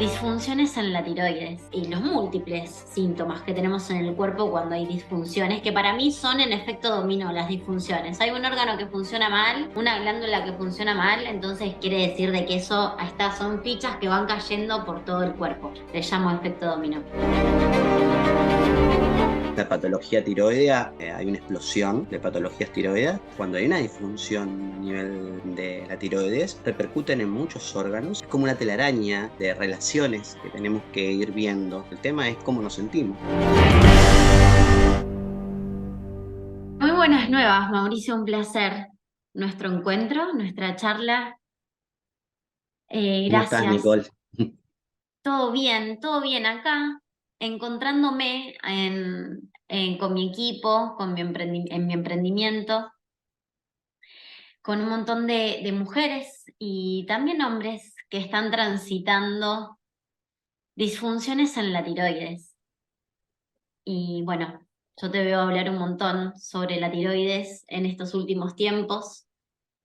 Disfunciones en la tiroides y los múltiples síntomas que tenemos en el cuerpo cuando hay disfunciones, que para mí son en efecto dominó las disfunciones. Hay un órgano que funciona mal, una glándula que funciona mal, entonces quiere decir de que eso, estas son fichas que van cayendo por todo el cuerpo. Le llamo efecto dominó. La patología tiroidea, hay una explosión de patologías tiroideas. Cuando hay una disfunción a nivel de la tiroides, repercuten en muchos órganos. Es como una telaraña de relaciones que tenemos que ir viendo. El tema es cómo nos sentimos. Muy buenas nuevas, Mauricio, un placer. Nuestro encuentro, nuestra charla. ¿Cómo estás, Gracias. Nicole? Todo bien acá, encontrándome con mi equipo, en mi emprendimiento, con un montón de mujeres y también hombres que están transitando disfunciones en la tiroides. Y bueno, yo te veo hablar un montón sobre la tiroides en estos últimos tiempos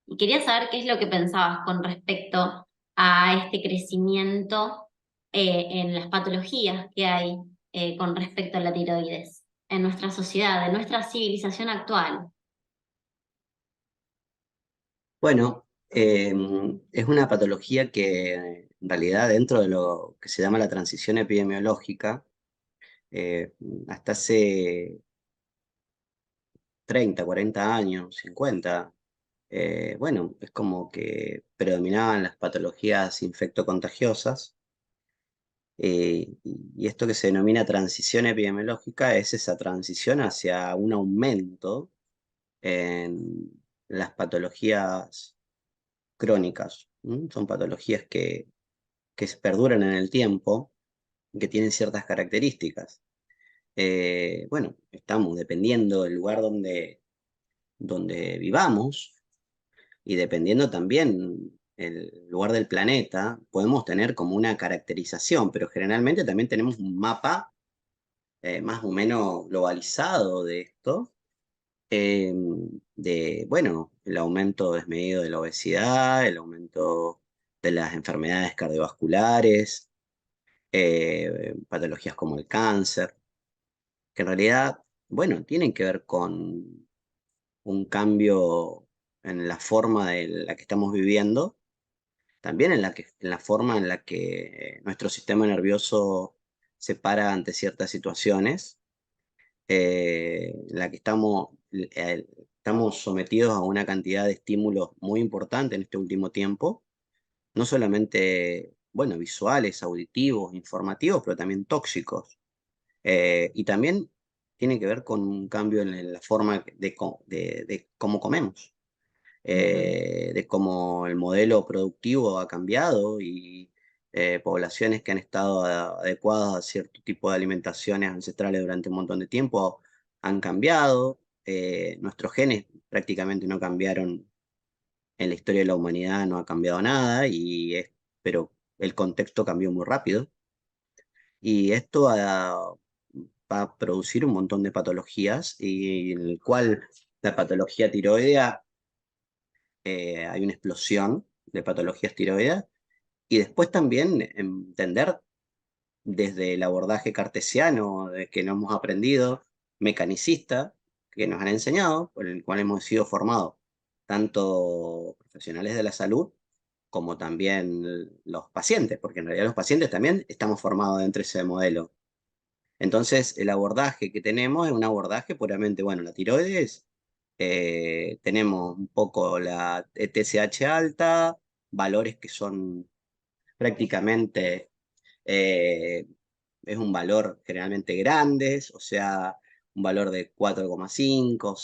y quería saber qué es lo que pensabas con respecto a este crecimiento en las patologías que hay con respecto a la tiroides en nuestra sociedad, en nuestra civilización actual. Bueno, es una patología que en realidad dentro de lo que se llama la transición epidemiológica, eh, hasta hace 30, 40 años, 50. Bueno, es como que predominaban las patologías infectocontagiosas, y esto que se denomina transición epidemiológica es esa transición hacia un aumento en las patologías crónicas. Son patologías que se perduran en el tiempo y que tienen ciertas características. Bueno, estamos dependiendo del lugar donde vivamos. Y dependiendo también el lugar del planeta, podemos tener como una caracterización, pero generalmente también tenemos un mapa más o menos globalizado de esto, eh, bueno, el aumento desmedido de la obesidad, el aumento de las enfermedades cardiovasculares, patologías como el cáncer, que en realidad, bueno, tienen que ver con un cambio en la forma de la que estamos viviendo. También en la forma en la que nuestro sistema nervioso se para ante ciertas situaciones, en la que estamos sometidos a una cantidad de estímulos muy importante en este último tiempo, no solamente, bueno, visuales, auditivos, informativos, pero también tóxicos. Y también tiene que ver con un cambio en la forma de cómo comemos, Ujú. de cómo el modelo productivo ha cambiado y poblaciones que han estado adecuadas a cierto tipo de alimentaciones ancestrales durante un montón de tiempo han cambiado. Nuestros genes prácticamente no cambiaron en la historia de la humanidad, no ha cambiado nada, pero el contexto cambió muy rápido. Y esto va a producir un montón de patologías, y en el cual la patología tiroidea, hay una explosión de patologías tiroideas, y después también entender desde el abordaje cartesiano de que no hemos aprendido, mecanicista, que nos han enseñado, por el cual hemos sido formados tanto profesionales de la salud como también los pacientes, porque en realidad los pacientes también estamos formados dentro de ese modelo. Entonces, el abordaje que tenemos es un abordaje puramente, bueno, la tiroides, tenemos un poco la TSH alta, valores que son prácticamente, eh, es un valor generalmente grandes, o sea, un valor de 4,5,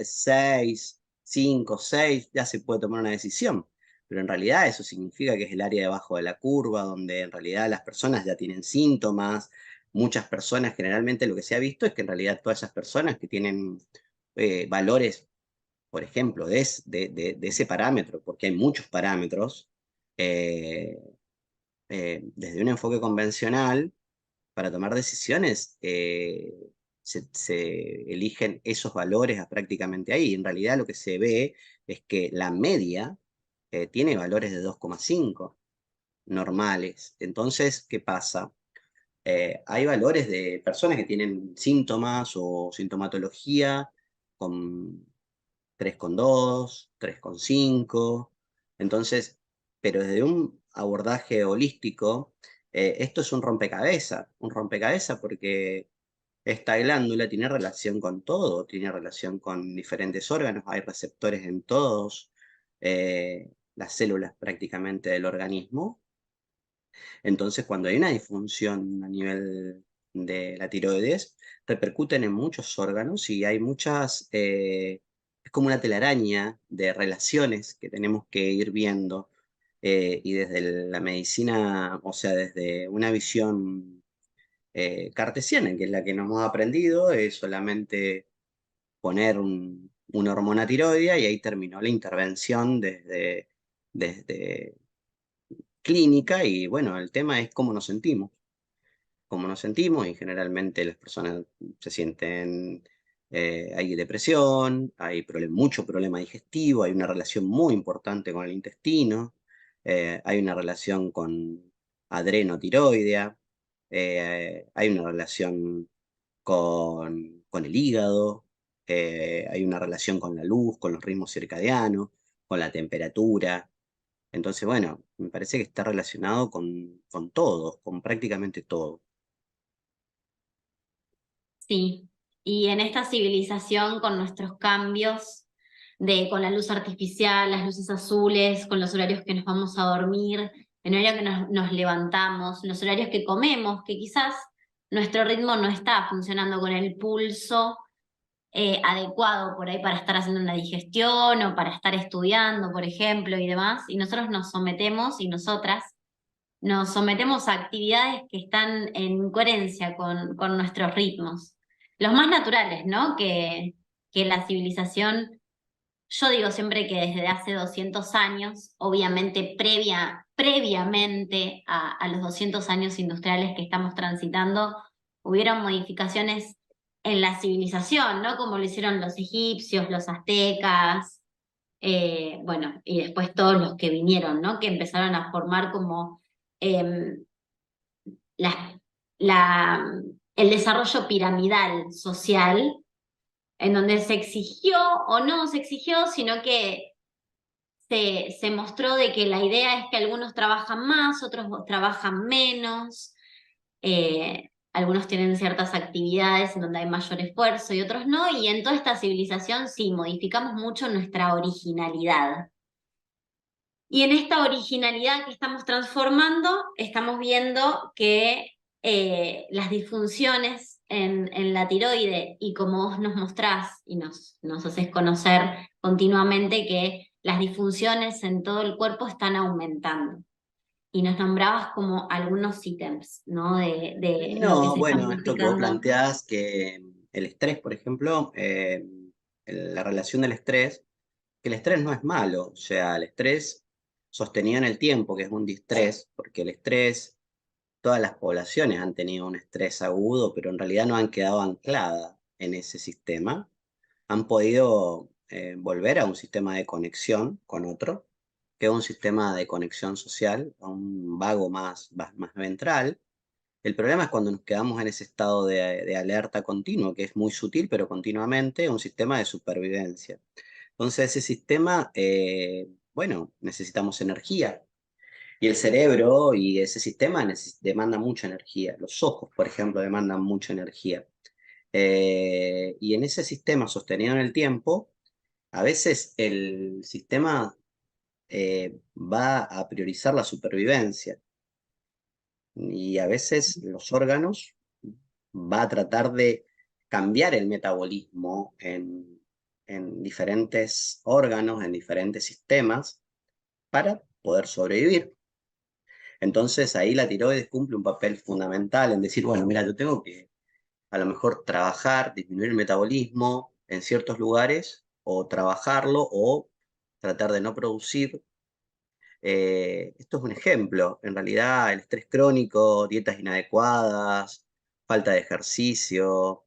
6, 5, 6, ya se puede tomar una decisión. Pero en realidad eso significa que es el área debajo de la curva, donde en realidad las personas ya tienen síntomas. Muchas personas, generalmente lo que se ha visto es que en realidad todas esas personas que tienen valores, por ejemplo, de ese parámetro, porque hay muchos parámetros, eh, desde un enfoque convencional, para tomar decisiones, se eligen esos valores prácticamente ahí. En realidad lo que se ve es que la media tiene valores de 2,5. normales. Entonces, ¿qué pasa? Hay valores de personas que tienen síntomas o sintomatología con 3,2, 3,5. Entonces, pero desde un abordaje holístico, esto es un rompecabezas porque esta glándula tiene relación con todo, tiene relación con diferentes órganos, hay receptores en todos las células prácticamente del organismo. Entonces, cuando hay una disfunción a nivel de la tiroides, repercuten en muchos órganos y hay muchas, es como una telaraña de relaciones que tenemos que ir viendo. Y desde la medicina, o sea, desde una visión cartesiana, que es la que nos hemos aprendido, es solamente poner una hormona tiroidea y ahí terminó la intervención desde clínica y bueno, el tema es cómo nos sentimos y generalmente las personas se sienten, hay depresión, hay mucho problema digestivo, hay una relación muy importante con el intestino, hay una relación con adrenotiroidea, hay una relación con el hígado, hay una relación con la luz, con los ritmos circadianos, con la temperatura. Entonces, bueno, me parece que está relacionado con todo, con prácticamente todo. Sí, y en esta civilización con nuestros cambios con la luz artificial, las luces azules, con los horarios que nos vamos a dormir, el horario que nos levantamos, los horarios que comemos, que quizás nuestro ritmo no está funcionando con el pulso adecuado por ahí para estar haciendo una digestión o para estar estudiando, por ejemplo, y demás, y nosotros nos sometemos y nosotras nos sometemos a actividades que están en coherencia con nuestros ritmos. Los más naturales, ¿no? Que la civilización, yo digo siempre que desde hace 200 años, obviamente previamente a los 200 años industriales que estamos transitando, hubieron modificaciones en la civilización, ¿no? Como lo hicieron los egipcios, los aztecas, bueno, y después todos los que vinieron, ¿no? Que empezaron a formar como eh, la- la- el desarrollo piramidal social, en donde se exigió o no se exigió, sino que se mostró de que la idea es que algunos trabajan más, otros trabajan menos, algunos tienen ciertas actividades en donde hay mayor esfuerzo y otros no, y en toda esta civilización sí, modificamos mucho nuestra originalidad. Y en esta originalidad que estamos transformando, estamos viendo que las disfunciones en la tiroide, y como vos nos mostrás y nos haces conocer continuamente que las disfunciones en todo el cuerpo están aumentando. Y nos nombrabas como algunos ítems, ¿no? De lo que No, se está bueno, esto que vos modificando. planteás, que el estrés, por ejemplo, la relación del estrés, que el estrés no es malo, o sea, el estrés sostenido en el tiempo, que es un distrés, porque el estrés, todas las poblaciones han tenido un estrés agudo, pero en realidad no han quedado ancladas en ese sistema, han podido volver a un sistema de conexión con otro, que es un sistema de conexión social, a un vago más ventral. El problema es cuando nos quedamos en ese estado de alerta continuo, que es muy sutil, pero continuamente, un sistema de supervivencia. Entonces, ese sistema, bueno, necesitamos energía. Y el cerebro y ese sistema demanda mucha energía. Los ojos, por ejemplo, demandan mucha energía. Y en ese sistema sostenido en el tiempo, a veces el sistema va a priorizar la supervivencia y a veces los órganos va a tratar de cambiar el metabolismo en diferentes órganos, en diferentes sistemas, para poder sobrevivir. Entonces ahí la tiroides cumple un papel fundamental en decir, bueno, mira, yo tengo que a lo mejor trabajar, disminuir el metabolismo en ciertos lugares, o trabajarlo, o tratar de no producir. Esto es un ejemplo. En realidad, el estrés crónico, dietas inadecuadas, falta de ejercicio,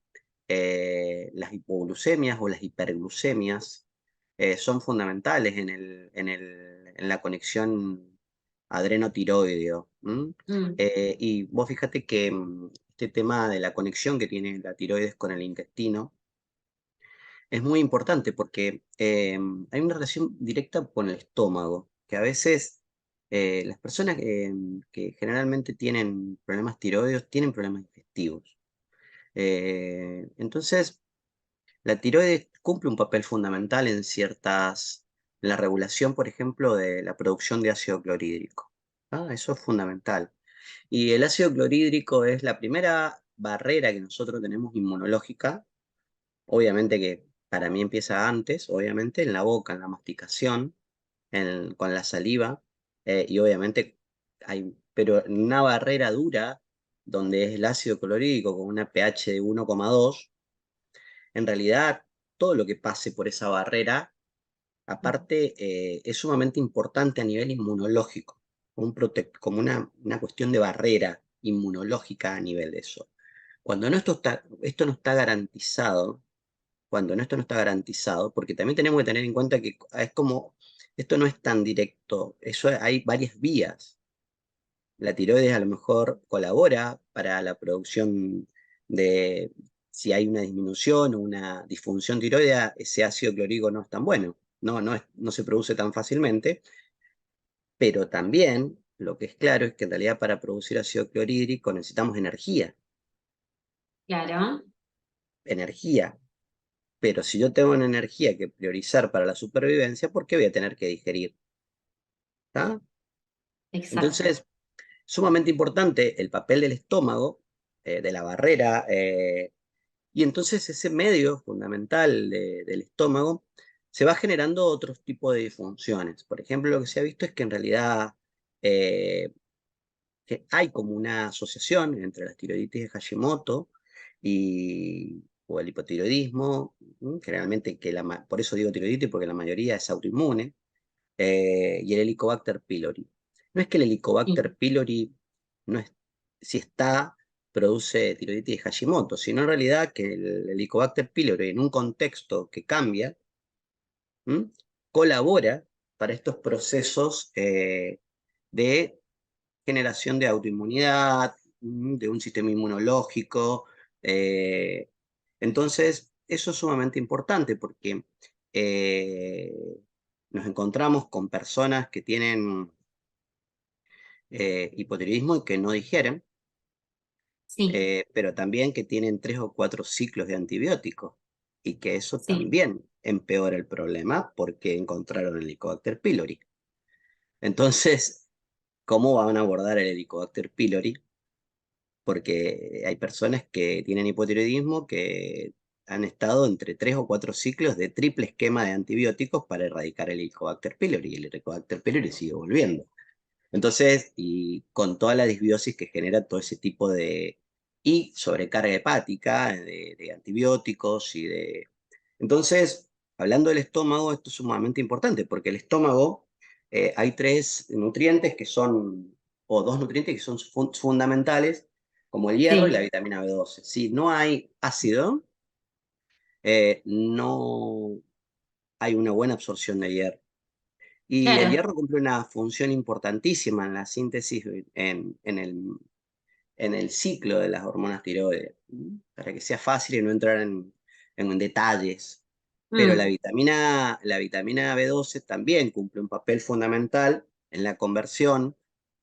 las hipoglucemias o las hiperglucemias son fundamentales en la conexión adrenotiroideo. Mm, Y vos fíjate que este tema de la conexión que tiene la tiroides con el intestino es muy importante porque hay una relación directa con el estómago, que a veces las personas que generalmente tienen problemas tiroideos tienen problemas digestivos. Entonces, la tiroides cumple un papel fundamental en la regulación, por ejemplo, de la producción de ácido clorhídrico. ¿Ah? Eso es fundamental. Y el ácido clorhídrico es la primera barrera que nosotros tenemos inmunológica. Obviamente que para mí empieza antes, obviamente en la boca, en la masticación, con la saliva, y obviamente pero una barrera dura, donde es el ácido clorhídrico con una pH de 1,2, en realidad todo lo que pase por esa barrera, aparte, es sumamente importante a nivel inmunológico, como una cuestión de barrera inmunológica a nivel de eso. Cuando esto no está garantizado, esto no está garantizado, porque también tenemos que tener en cuenta que es como, esto no es tan directo, eso hay varias vías. La tiroides a lo mejor colabora para la producción de, si hay una disminución o una disfunción tiroidea, ese ácido clorhídrico no es tan bueno, no se produce tan fácilmente, pero también lo que es claro es que en realidad para producir ácido clorhídrico necesitamos claro, energía. Pero si yo tengo una energía que priorizar para la supervivencia, ¿por qué voy a tener que digerir? ¿Tá? exacto. Entonces, sumamente importante el papel del estómago, de la barrera, y entonces ese medio fundamental del estómago se va generando otros tipos de disfunciones. Por ejemplo, lo que se ha visto es que en realidad eh, que hay como una asociación entre la tiroiditis de Hashimoto o el hipotiroidismo, generalmente por eso digo tiroiditis, porque la mayoría es autoinmune, y el Helicobacter pylori. No es que el Sí, Helicobacter pylori no es, si está, produce tiroiditis de Hashimoto, sino en realidad que el Helicobacter pylori en un contexto que cambia, ¿m? Colabora para estos procesos de generación de autoinmunidad, de un sistema inmunológico. eh, entonces, eso es sumamente importante porque eh, nos encontramos con personas que tienen hipotiroidismo y que no digieren, sí, pero también que tienen 3 o 4 ciclos de antibióticos y que eso sí, también empeora el problema porque encontraron el Helicobacter pylori. Entonces, ¿cómo van a abordar el Helicobacter pylori? Porque hay personas que tienen hipotiroidismo que han estado entre 3 o 4 ciclos de triple esquema de antibióticos para erradicar el Helicobacter pylori, y el Helicobacter pylori sigue volviendo. Entonces, y con toda la disbiosis que genera todo ese tipo y sobrecarga hepática de antibióticos Entonces, hablando del estómago, esto es sumamente importante, porque el estómago, hay 3 nutrientes que son, o 2 nutrientes que son fundamentales, como el hierro y la sí, vitamina B12. Si no hay ácido, no hay una buena absorción de hierro. Y el claro. hierro cumple una función importantísima en la síntesis, en el ciclo de las hormonas tiroides, para que sea fácil y no entrar en detalles. Pero Mm, la vitamina B12 también cumple un papel fundamental en la conversión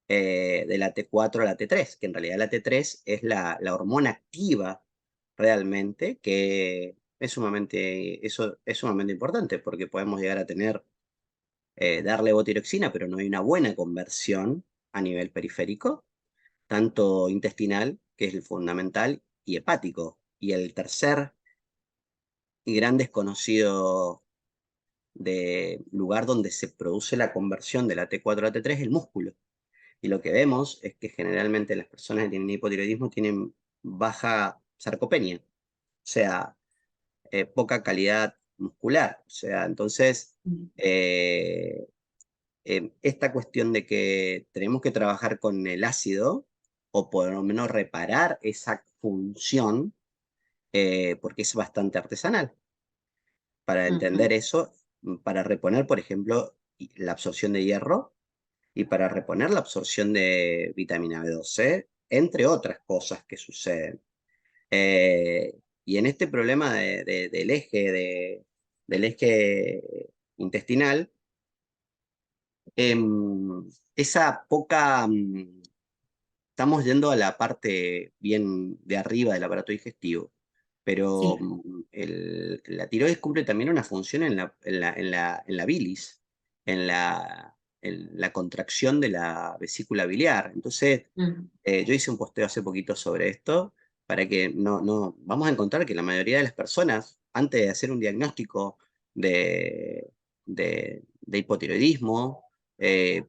de la T4 a la T3, que en realidad la T3 es la hormona activa realmente, que eso es sumamente importante, porque podemos llegar a darle levotiroxina, pero no hay una buena conversión a nivel periférico, tanto intestinal, que es el fundamental, y hepático. Y el tercer y gran desconocido de lugar donde se produce la conversión de la T4 a la T3 es el músculo. Y lo que vemos es que generalmente las personas que tienen hipotiroidismo tienen baja sarcopenia, o sea, poca calidad muscular. O sea, entonces, mm, eh, esta cuestión de que tenemos que trabajar con el ácido, o por lo menos reparar esa función, porque es bastante artesanal. Para entender ujú, eso, para reponer, por ejemplo, la absorción de hierro, y para reponer la absorción de vitamina B12, entre otras cosas que suceden. Y en este problema del eje intestinal, esa poca, estamos yendo a la parte bien de arriba del aparato digestivo, pero Sí. la tiroides cumple también una función en la bilis, en la contracción de la vesícula biliar. Entonces, Mm. yo hice un posteo hace poquito sobre esto, para que vamos a encontrar que la mayoría de las personas, antes de hacer un diagnóstico de, de hipotiroidismo,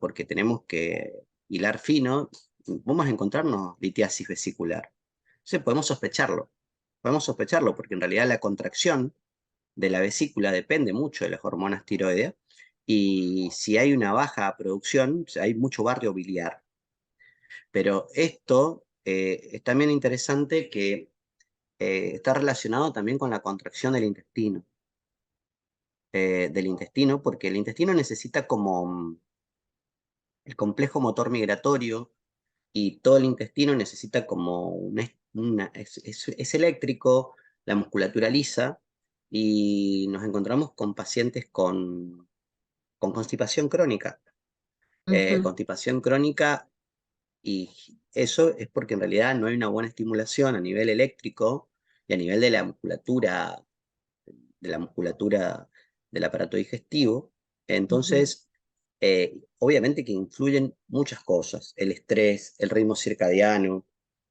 porque tenemos que hilar fino, vamos a encontrarnos litiasis vesicular. Entonces podemos sospecharlo porque en realidad la contracción de la vesícula depende mucho de las hormonas tiroideas, y si hay una baja producción, hay mucho barrio biliar. Pero esto es también interesante que está relacionado también con la contracción del intestino, porque el intestino necesita como el complejo motor migratorio, y todo el intestino necesita como es eléctrico, la musculatura lisa, y nos encontramos con pacientes con constipación crónica. Ujú. Constipación crónica, y eso es porque en realidad no hay una buena estimulación a nivel eléctrico y a nivel de la musculatura del aparato digestivo. Ujú. Entonces, obviamente que influyen muchas cosas, el estrés, el ritmo circadiano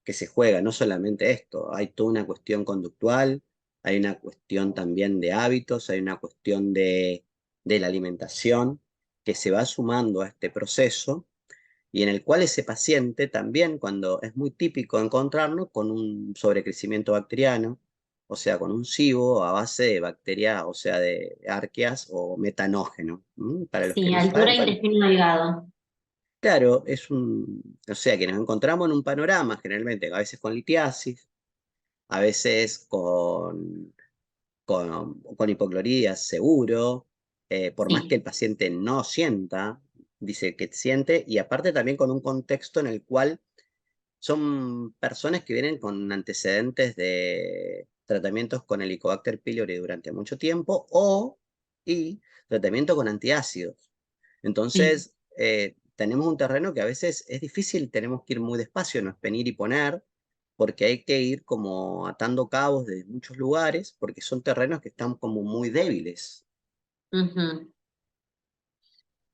que se juega, no solamente esto, hay toda una cuestión conductual, hay una cuestión también de hábitos, hay una cuestión de la alimentación que se va sumando a este proceso, y en el cual ese paciente también, cuando es muy típico encontrarlo con un sobrecrecimiento bacteriano, o sea, con un SIBO a base de bacterias, o sea, de arqueas o metanógeno. Para los que Sí, no altura saben, bueno, intestino delgado. claro, o sea, que nos encontramos en un panorama generalmente, a veces con litiasis, a veces con hipoclorías seguro, por más que Sí, el paciente no sienta, dice que siente, y aparte también con un contexto en el cual son personas que vienen con antecedentes de tratamientos con Helicobacter pylori durante mucho tiempo, y tratamiento con antiácidos. sí. Entonces, tenemos un terreno que a veces es difícil, tenemos que ir muy despacio, no es venir y poner, porque hay que ir como atando cabos de muchos lugares, porque son terrenos que están como muy débiles. Ujú.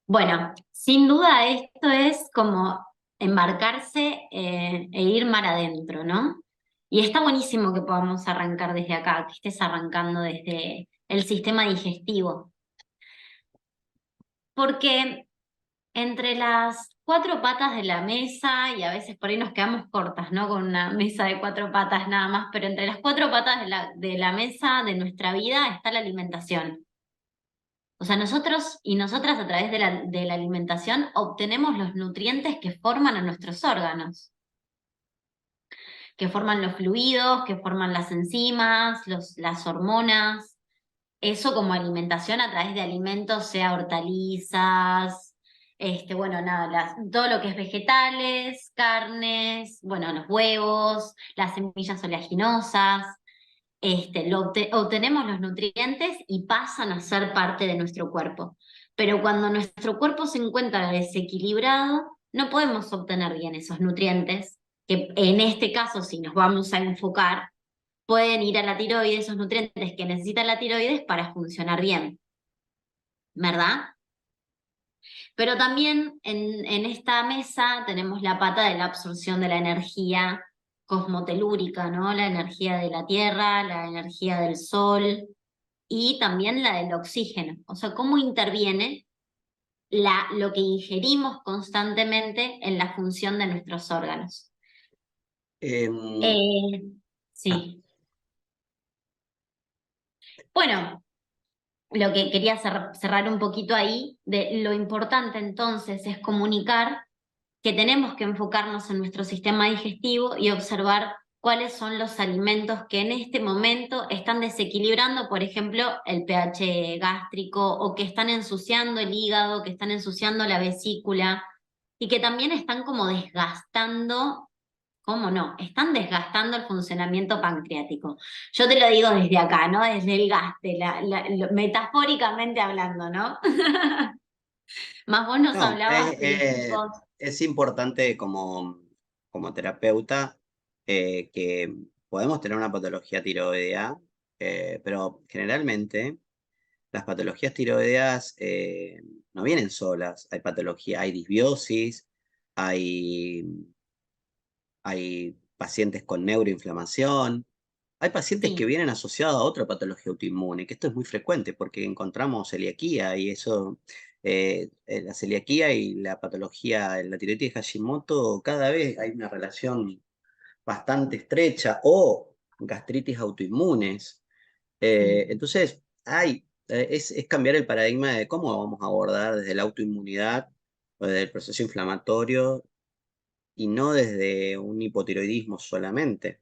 Bueno, sin duda esto es como embarcarse e ir mar adentro, ¿no? Y está buenísimo que podamos arrancar desde acá, que estés arrancando desde el sistema digestivo, porque entre las cuatro patas de la mesa, y a veces por ahí nos quedamos cortas, ¿no? Con una mesa de cuatro patas nada más, pero entre las cuatro patas de la mesa de nuestra vida está la alimentación. O sea, nosotros y nosotras a través de la alimentación obtenemos los nutrientes que forman a nuestros órganos, que forman los fluidos, que forman las enzimas, las hormonas. Eso como alimentación a través de alimentos, sea hortalizas, bueno, nada, todo lo que es vegetales, carnes, bueno, los huevos, las semillas oleaginosas. Obtenemos los nutrientes y pasan a ser parte de nuestro cuerpo. Pero cuando nuestro cuerpo se encuentra desequilibrado, no podemos obtener bien esos nutrientes, que en este caso, si nos vamos a enfocar, pueden ir a la tiroides, esos nutrientes que necesita la tiroides para funcionar bien, ¿verdad? Pero también en esta mesa tenemos la pata de la absorción de la energía cosmotelúrica, ¿no? La energía de la tierra, la energía del sol y también la del oxígeno. O sea, cómo interviene lo que ingerimos constantemente en la función de nuestros órganos. Em, Eh, ah, sí. Bueno, lo que quería cerrar un poquito ahí, de lo importante entonces es comunicar que tenemos que enfocarnos en nuestro sistema digestivo y observar cuáles son los alimentos que en este momento están desequilibrando, por ejemplo, el pH gástrico o que están ensuciando el hígado, que están ensuciando la vesícula. y que también están como desgastando, ¿cómo no? Están desgastando el funcionamiento pancreático. Yo te lo digo desde acá, ¿no? Desde el gaste, metafóricamente hablando, ¿no? Más vos nos No, hablabas de los chicos. es importante como terapeuta que podemos tener una patología tiroidea, pero generalmente las patologías tiroideas no vienen solas. Hay patología, hay disbiosis, hay, hay pacientes con neuroinflamación, hay pacientes que Sí, vienen asociados a otra patología autoinmune, que esto es muy frecuente porque encontramos celiaquía y eso, la celiaquía y la patología, la tiroides de Hashimoto, cada vez hay una relación bastante estrecha, o gastritis autoinmunes. sí, Entonces, es cambiar el paradigma de cómo vamos a abordar desde la autoinmunidad o desde el proceso inflamatorio y no desde un hipotiroidismo solamente.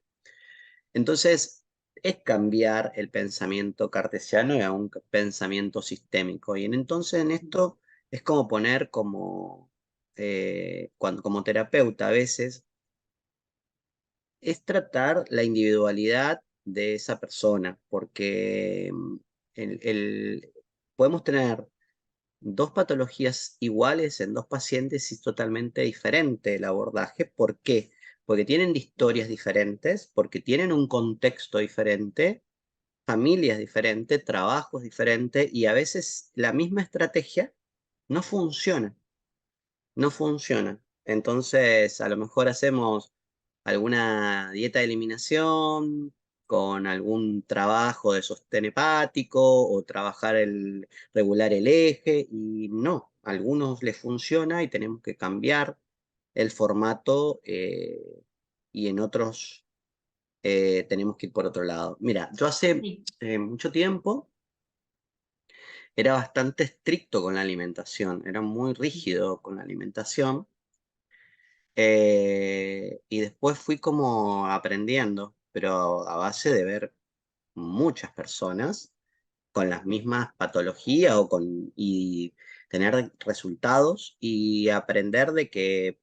Entonces, es cambiar el pensamiento cartesiano a un pensamiento sistémico. Y entonces en esto es como poner como terapeuta a veces, es tratar la individualidad de esa persona, porque podemos tener dos patologías iguales en dos pacientes y es totalmente diferente el abordaje. ¿Por qué? Porque tienen historias diferentes, porque tienen un contexto diferente, familias diferentes, trabajos diferentes y a veces la misma estrategia no funciona, no funciona. Entonces, a lo mejor hacemos alguna dieta de eliminación con algún trabajo de sostén hepático o regular el eje y no, a algunos les funciona y tenemos que cambiar el formato y en otros tenemos que ir por otro lado. Mira, yo hace sí. mucho tiempo era bastante estricto con la alimentación, era muy rígido con la alimentación. Y después fui como aprendiendo, pero a base de ver muchas personas con las mismas patologías y tener resultados y aprender de que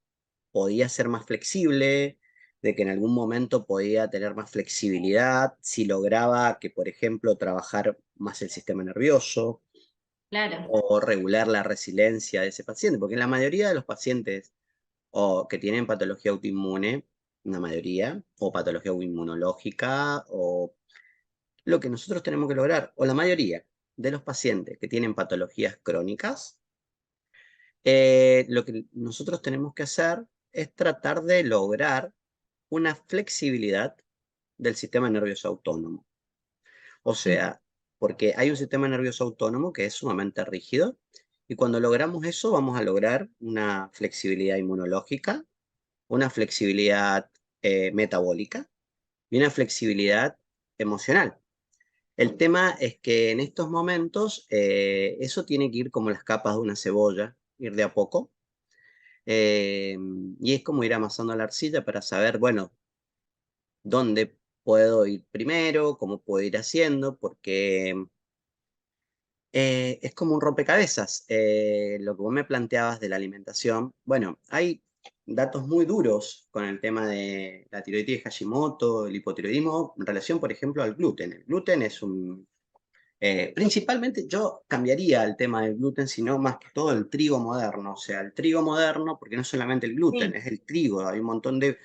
podía ser más flexible, de que en algún momento podía tener más flexibilidad si lograba que, por ejemplo, trabajar más el sistema nervioso Claro, o regular la resiliencia de ese paciente, porque la mayoría de los pacientes o que tienen patología autoinmune, una mayoría, o patología inmunológica, o lo que nosotros tenemos que lograr, o la mayoría de los pacientes que tienen patologías crónicas, lo que nosotros tenemos que hacer es tratar de lograr una flexibilidad del sistema nervioso autónomo. O sí, sea, porque hay un sistema nervioso autónomo que es sumamente rígido y cuando logramos eso vamos a lograr una flexibilidad inmunológica, una flexibilidad metabólica y una flexibilidad emocional. El tema es que en estos momentos eso tiene que ir como las capas de una cebolla, ir de a poco. eh, y es como ir amasando la arcilla para saber, bueno, dónde puedo ir primero, cómo puedo ir haciendo, porque es como un rompecabezas. Lo que vos me planteabas de la alimentación, bueno, hay datos muy duros con el tema de la tiroides de Hashimoto, el hipotiroidismo, en relación, por ejemplo, al gluten. El gluten es principalmente yo cambiaría el tema del gluten, sino más que todo el trigo moderno. O sea, el trigo moderno, porque no es solamente el gluten, sí. es el trigo. Hay un montón de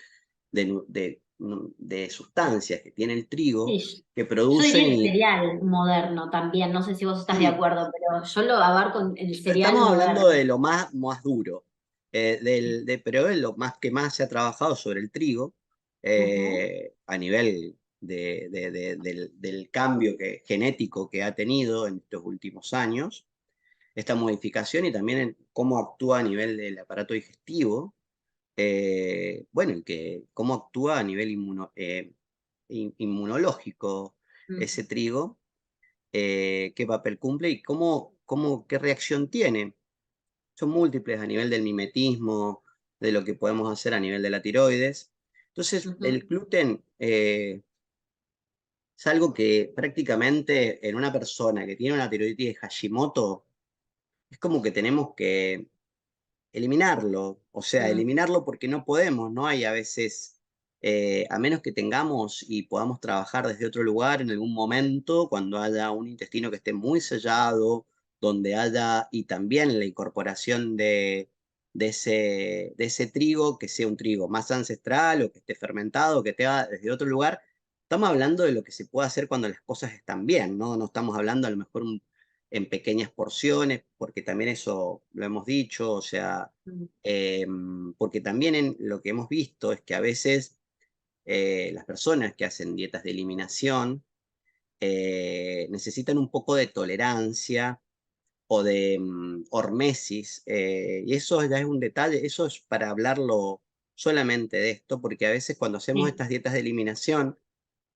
sustancias que tiene el trigo Sí, que yo producen diría el y... cereal moderno también, no sé si vos estás de Sí, acuerdo, pero yo lo abarco en el cereal estamos hablando moderno. de lo más duro, pero es lo más que más se ha trabajado sobre el trigo Ujú, a nivel del cambio genético que ha tenido en estos últimos años, esta modificación y también en cómo actúa a nivel del aparato digestivo, bueno, y cómo actúa a nivel inmunológico ujú, ese trigo, qué papel cumple y qué reacción tiene. Son múltiples a nivel del mimetismo, de lo que podemos hacer a nivel de la tiroides. Entonces, el ujú. gluten es algo que prácticamente en una persona que tiene una tiroides de Hashimoto, es como que tenemos que eliminarlo, o sea, Mm. eliminarlo porque no podemos, ¿no? Hay a veces, a menos que tengamos y podamos trabajar desde otro lugar en algún momento, cuando haya un intestino que esté muy sellado, donde haya, y también la incorporación de ese trigo, que sea un trigo más ancestral o que esté fermentado, que esté desde otro lugar. Estamos hablando de lo que se puede hacer cuando las cosas están bien, ¿no? No estamos hablando a lo mejor en pequeñas porciones, porque también eso lo hemos dicho, o sea, Mm. porque también en lo que hemos visto es que a veces las personas que hacen dietas de eliminación necesitan un poco de tolerancia o de hormesis, y eso ya es un detalle, eso es para hablarlo solamente de esto, porque a veces cuando hacemos Sí, estas dietas de eliminación,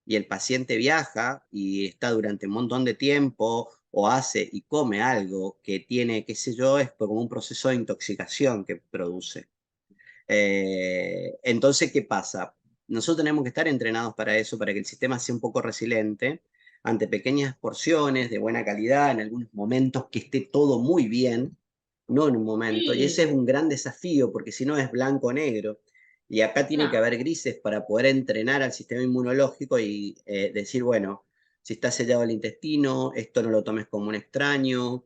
y el paciente viaja y está durante un montón de tiempo o hace y come algo que tiene, qué sé yo, es como un proceso de intoxicación que produce. Entonces, ¿qué pasa? Nosotros tenemos que estar entrenados para eso, para que el sistema sea un poco resiliente ante pequeñas porciones de buena calidad, en algunos momentos que esté todo muy bien, no en un momento. Y ese sí, es un gran desafío, porque si no es blanco o negro. Y acá tiene que no, haber grises para poder entrenar al sistema inmunológico y decir, bueno, si está sellado el intestino, esto no lo tomes como un extraño,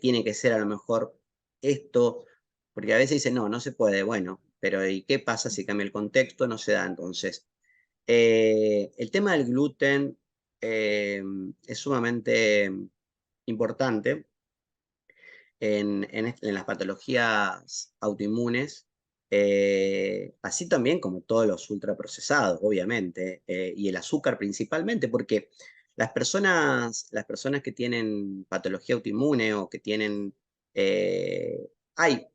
tiene que ser a lo mejor esto, porque a veces dicen, no, no se puede, bueno, pero ¿y qué pasa si cambia el contexto? No se da entonces. El tema del gluten eh, es sumamente importante en las patologías autoinmunes, así también como todos los ultraprocesados, obviamente, y el azúcar principalmente, porque las personas que tienen patología autoinmune o que tienen, hay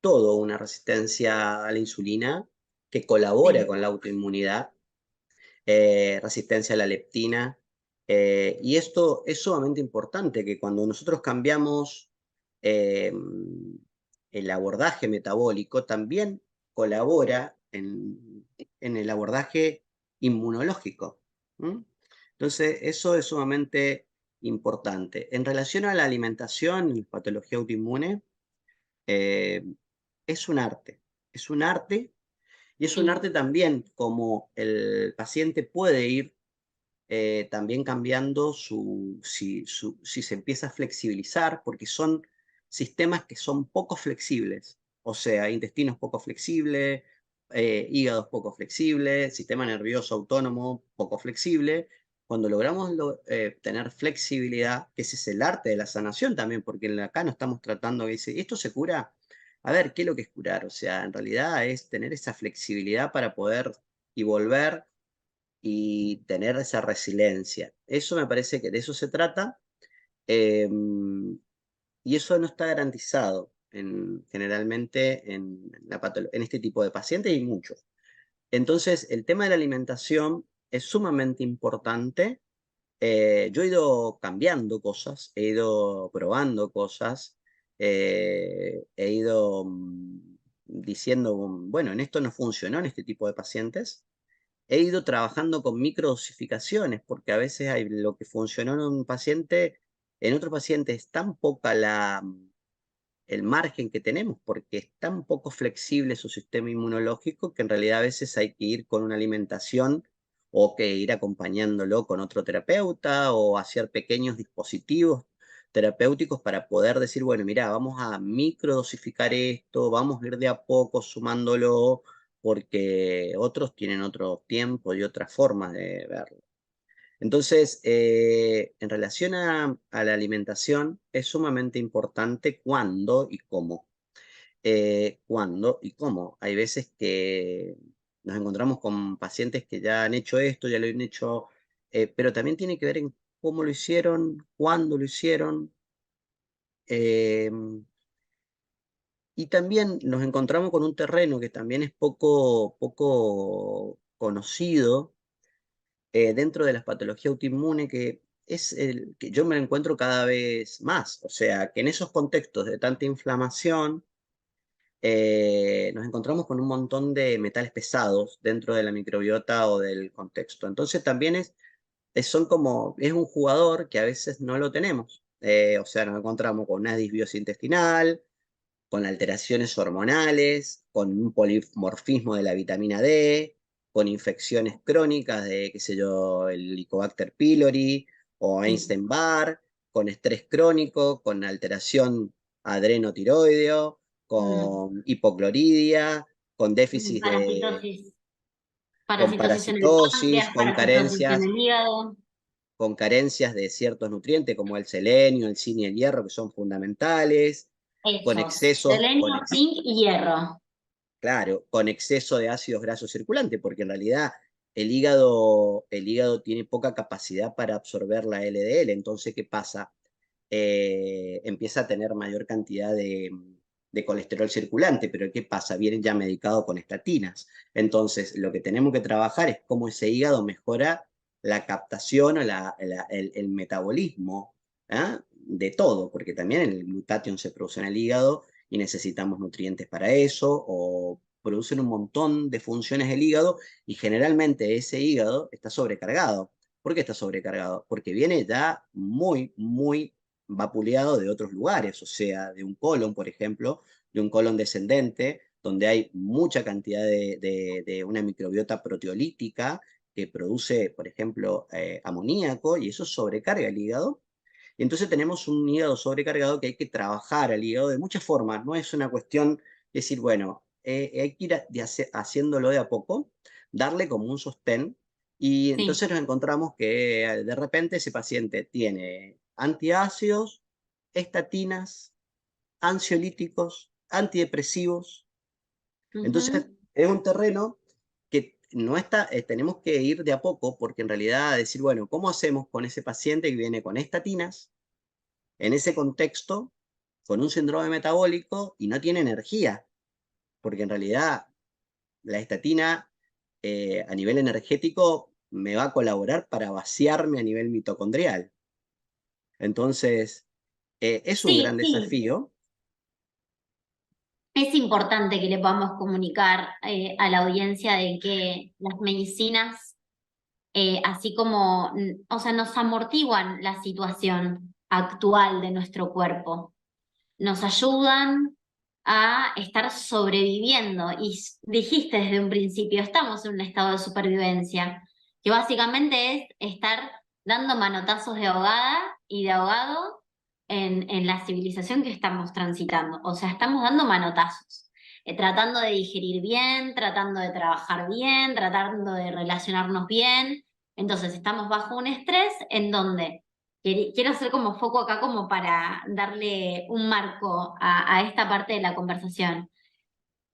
todo una resistencia a la insulina que colabora sí, con la autoinmunidad, resistencia a la leptina. Y esto es sumamente importante, que cuando nosotros cambiamos eh, el abordaje metabólico, también colabora en el abordaje inmunológico. ¿M? Entonces, eso es sumamente importante. En relación a la alimentación y patología autoinmune, eh, es un arte y es un sí, arte también como el paciente puede ir también cambiando si se empieza a flexibilizar, porque son sistemas que son poco flexibles, o sea, intestinos poco flexible, hígados poco flexible, sistema nervioso autónomo poco flexible. Cuando logramos tener flexibilidad, que ese es el arte de la sanación también, porque acá no estamos tratando que dice, ¿esto se cura? A ver, ¿qué es lo que es curar? O sea, en realidad es tener esa flexibilidad para poder y volver y tener esa resiliencia. Eso me parece que de eso se trata, y eso no está garantizado generalmente en este tipo de pacientes y muchos. Entonces, el tema de la alimentación es sumamente importante. Yo he ido cambiando cosas, he ido probando cosas, he ido diciendo, bueno, en esto no funcionó en este tipo de pacientes. He ido trabajando con microdosificaciones, porque a veces hay lo que funcionó en un paciente, en otro paciente es tan poca el margen que tenemos, porque es tan poco flexible su sistema inmunológico que en realidad a veces hay que ir con una alimentación o que ir acompañándolo con otro terapeuta o hacer pequeños dispositivos terapéuticos para poder decir, bueno, mira, vamos a microdosificar esto, vamos a ir de a poco sumándolo, porque otros tienen otro tiempo y otras formas de verlo. Entonces, en relación a la alimentación, es sumamente importante cuándo y cómo. Cuándo y cómo. Hay veces que nos encontramos con pacientes que ya han hecho esto, ya lo han hecho, pero también tiene que ver en cómo lo hicieron, cuándo lo hicieron. Y también nos encontramos con un terreno que también es poco conocido dentro de las patologías autoinmunes, que es el que yo me encuentro cada vez más. O sea, que en esos contextos de tanta inflamación, nos encontramos con un montón de metales pesados dentro de la microbiota o del contexto. Entonces también son como, es un jugador que a veces no lo tenemos. O sea, nos encontramos con una disbiosis intestinal, con alteraciones hormonales, con un polimorfismo de la vitamina D, con infecciones crónicas de, qué sé yo, el Helicobacter pylori o Sí. Epstein-Barr, con estrés crónico, con alteración adrenotiroideo, Mm. con hipocloridia, con déficit de, Parasitosis. con Parasitosis en el parasitosis, páncreas, parasitosis en el hígado. con carencias de ciertos nutrientes como el selenio, el zinc y el hierro, que son fundamentales, con Esos. excesos, Selenio, zinc y hierro. claro, con exceso de ácidos grasos circulantes, porque en realidad el hígado tiene poca capacidad para absorber la LDL. Entonces, ¿qué pasa? Empieza a tener mayor cantidad de colesterol circulante, pero ¿qué pasa? Viene ya medicado con estatinas. Entonces, lo que tenemos que trabajar es cómo ese hígado mejora la captación o el metabolismo, ¿ah? De todo, porque también el glutatión se produce en el hígado y necesitamos nutrientes para eso, o producen un montón de funciones el hígado, y generalmente ese hígado está sobrecargado. ¿Por qué está sobrecargado? Porque viene ya muy, muy vapuleado de otros lugares, o sea, de un colon, por ejemplo, de un colon descendente, donde hay mucha cantidad de una microbiota proteolítica que produce, por ejemplo, amoníaco, y eso sobrecarga el hígado. Y entonces tenemos un hígado sobrecargado que hay que trabajar al hígado de muchas formas. No es una cuestión de decir, bueno, hay que ir haciéndolo de a poco, darle como un sostén. Y Sí. entonces nos encontramos que de repente ese paciente tiene antiácidos, estatinas, ansiolíticos, antidepresivos. Entonces Ujú. es un terreno que no está, tenemos que ir de a poco, porque en realidad decir, bueno, ¿cómo hacemos con ese paciente que viene con estatinas, en ese contexto, con un síndrome metabólico y no tiene energía? Porque en realidad la estatina, a nivel energético, me va a colaborar para vaciarme a nivel mitocondrial. Entonces, es un gran Sí, sí. desafío. Es importante que le podamos comunicar a la audiencia de que las medicinas, así como, o sea, nos amortiguan la situación actual de nuestro cuerpo, nos ayudan a estar sobreviviendo. Y dijiste desde un principio, estamos en un estado de supervivencia, que básicamente es estar dando manotazos de ahogada y de ahogado en la civilización que estamos transitando. O sea, estamos dando manotazos, tratando de digerir bien, tratando de trabajar bien, tratando de relacionarnos bien. Entonces, estamos bajo un estrés en donde quiero hacer como foco acá como para darle un marco a esta parte de la conversación,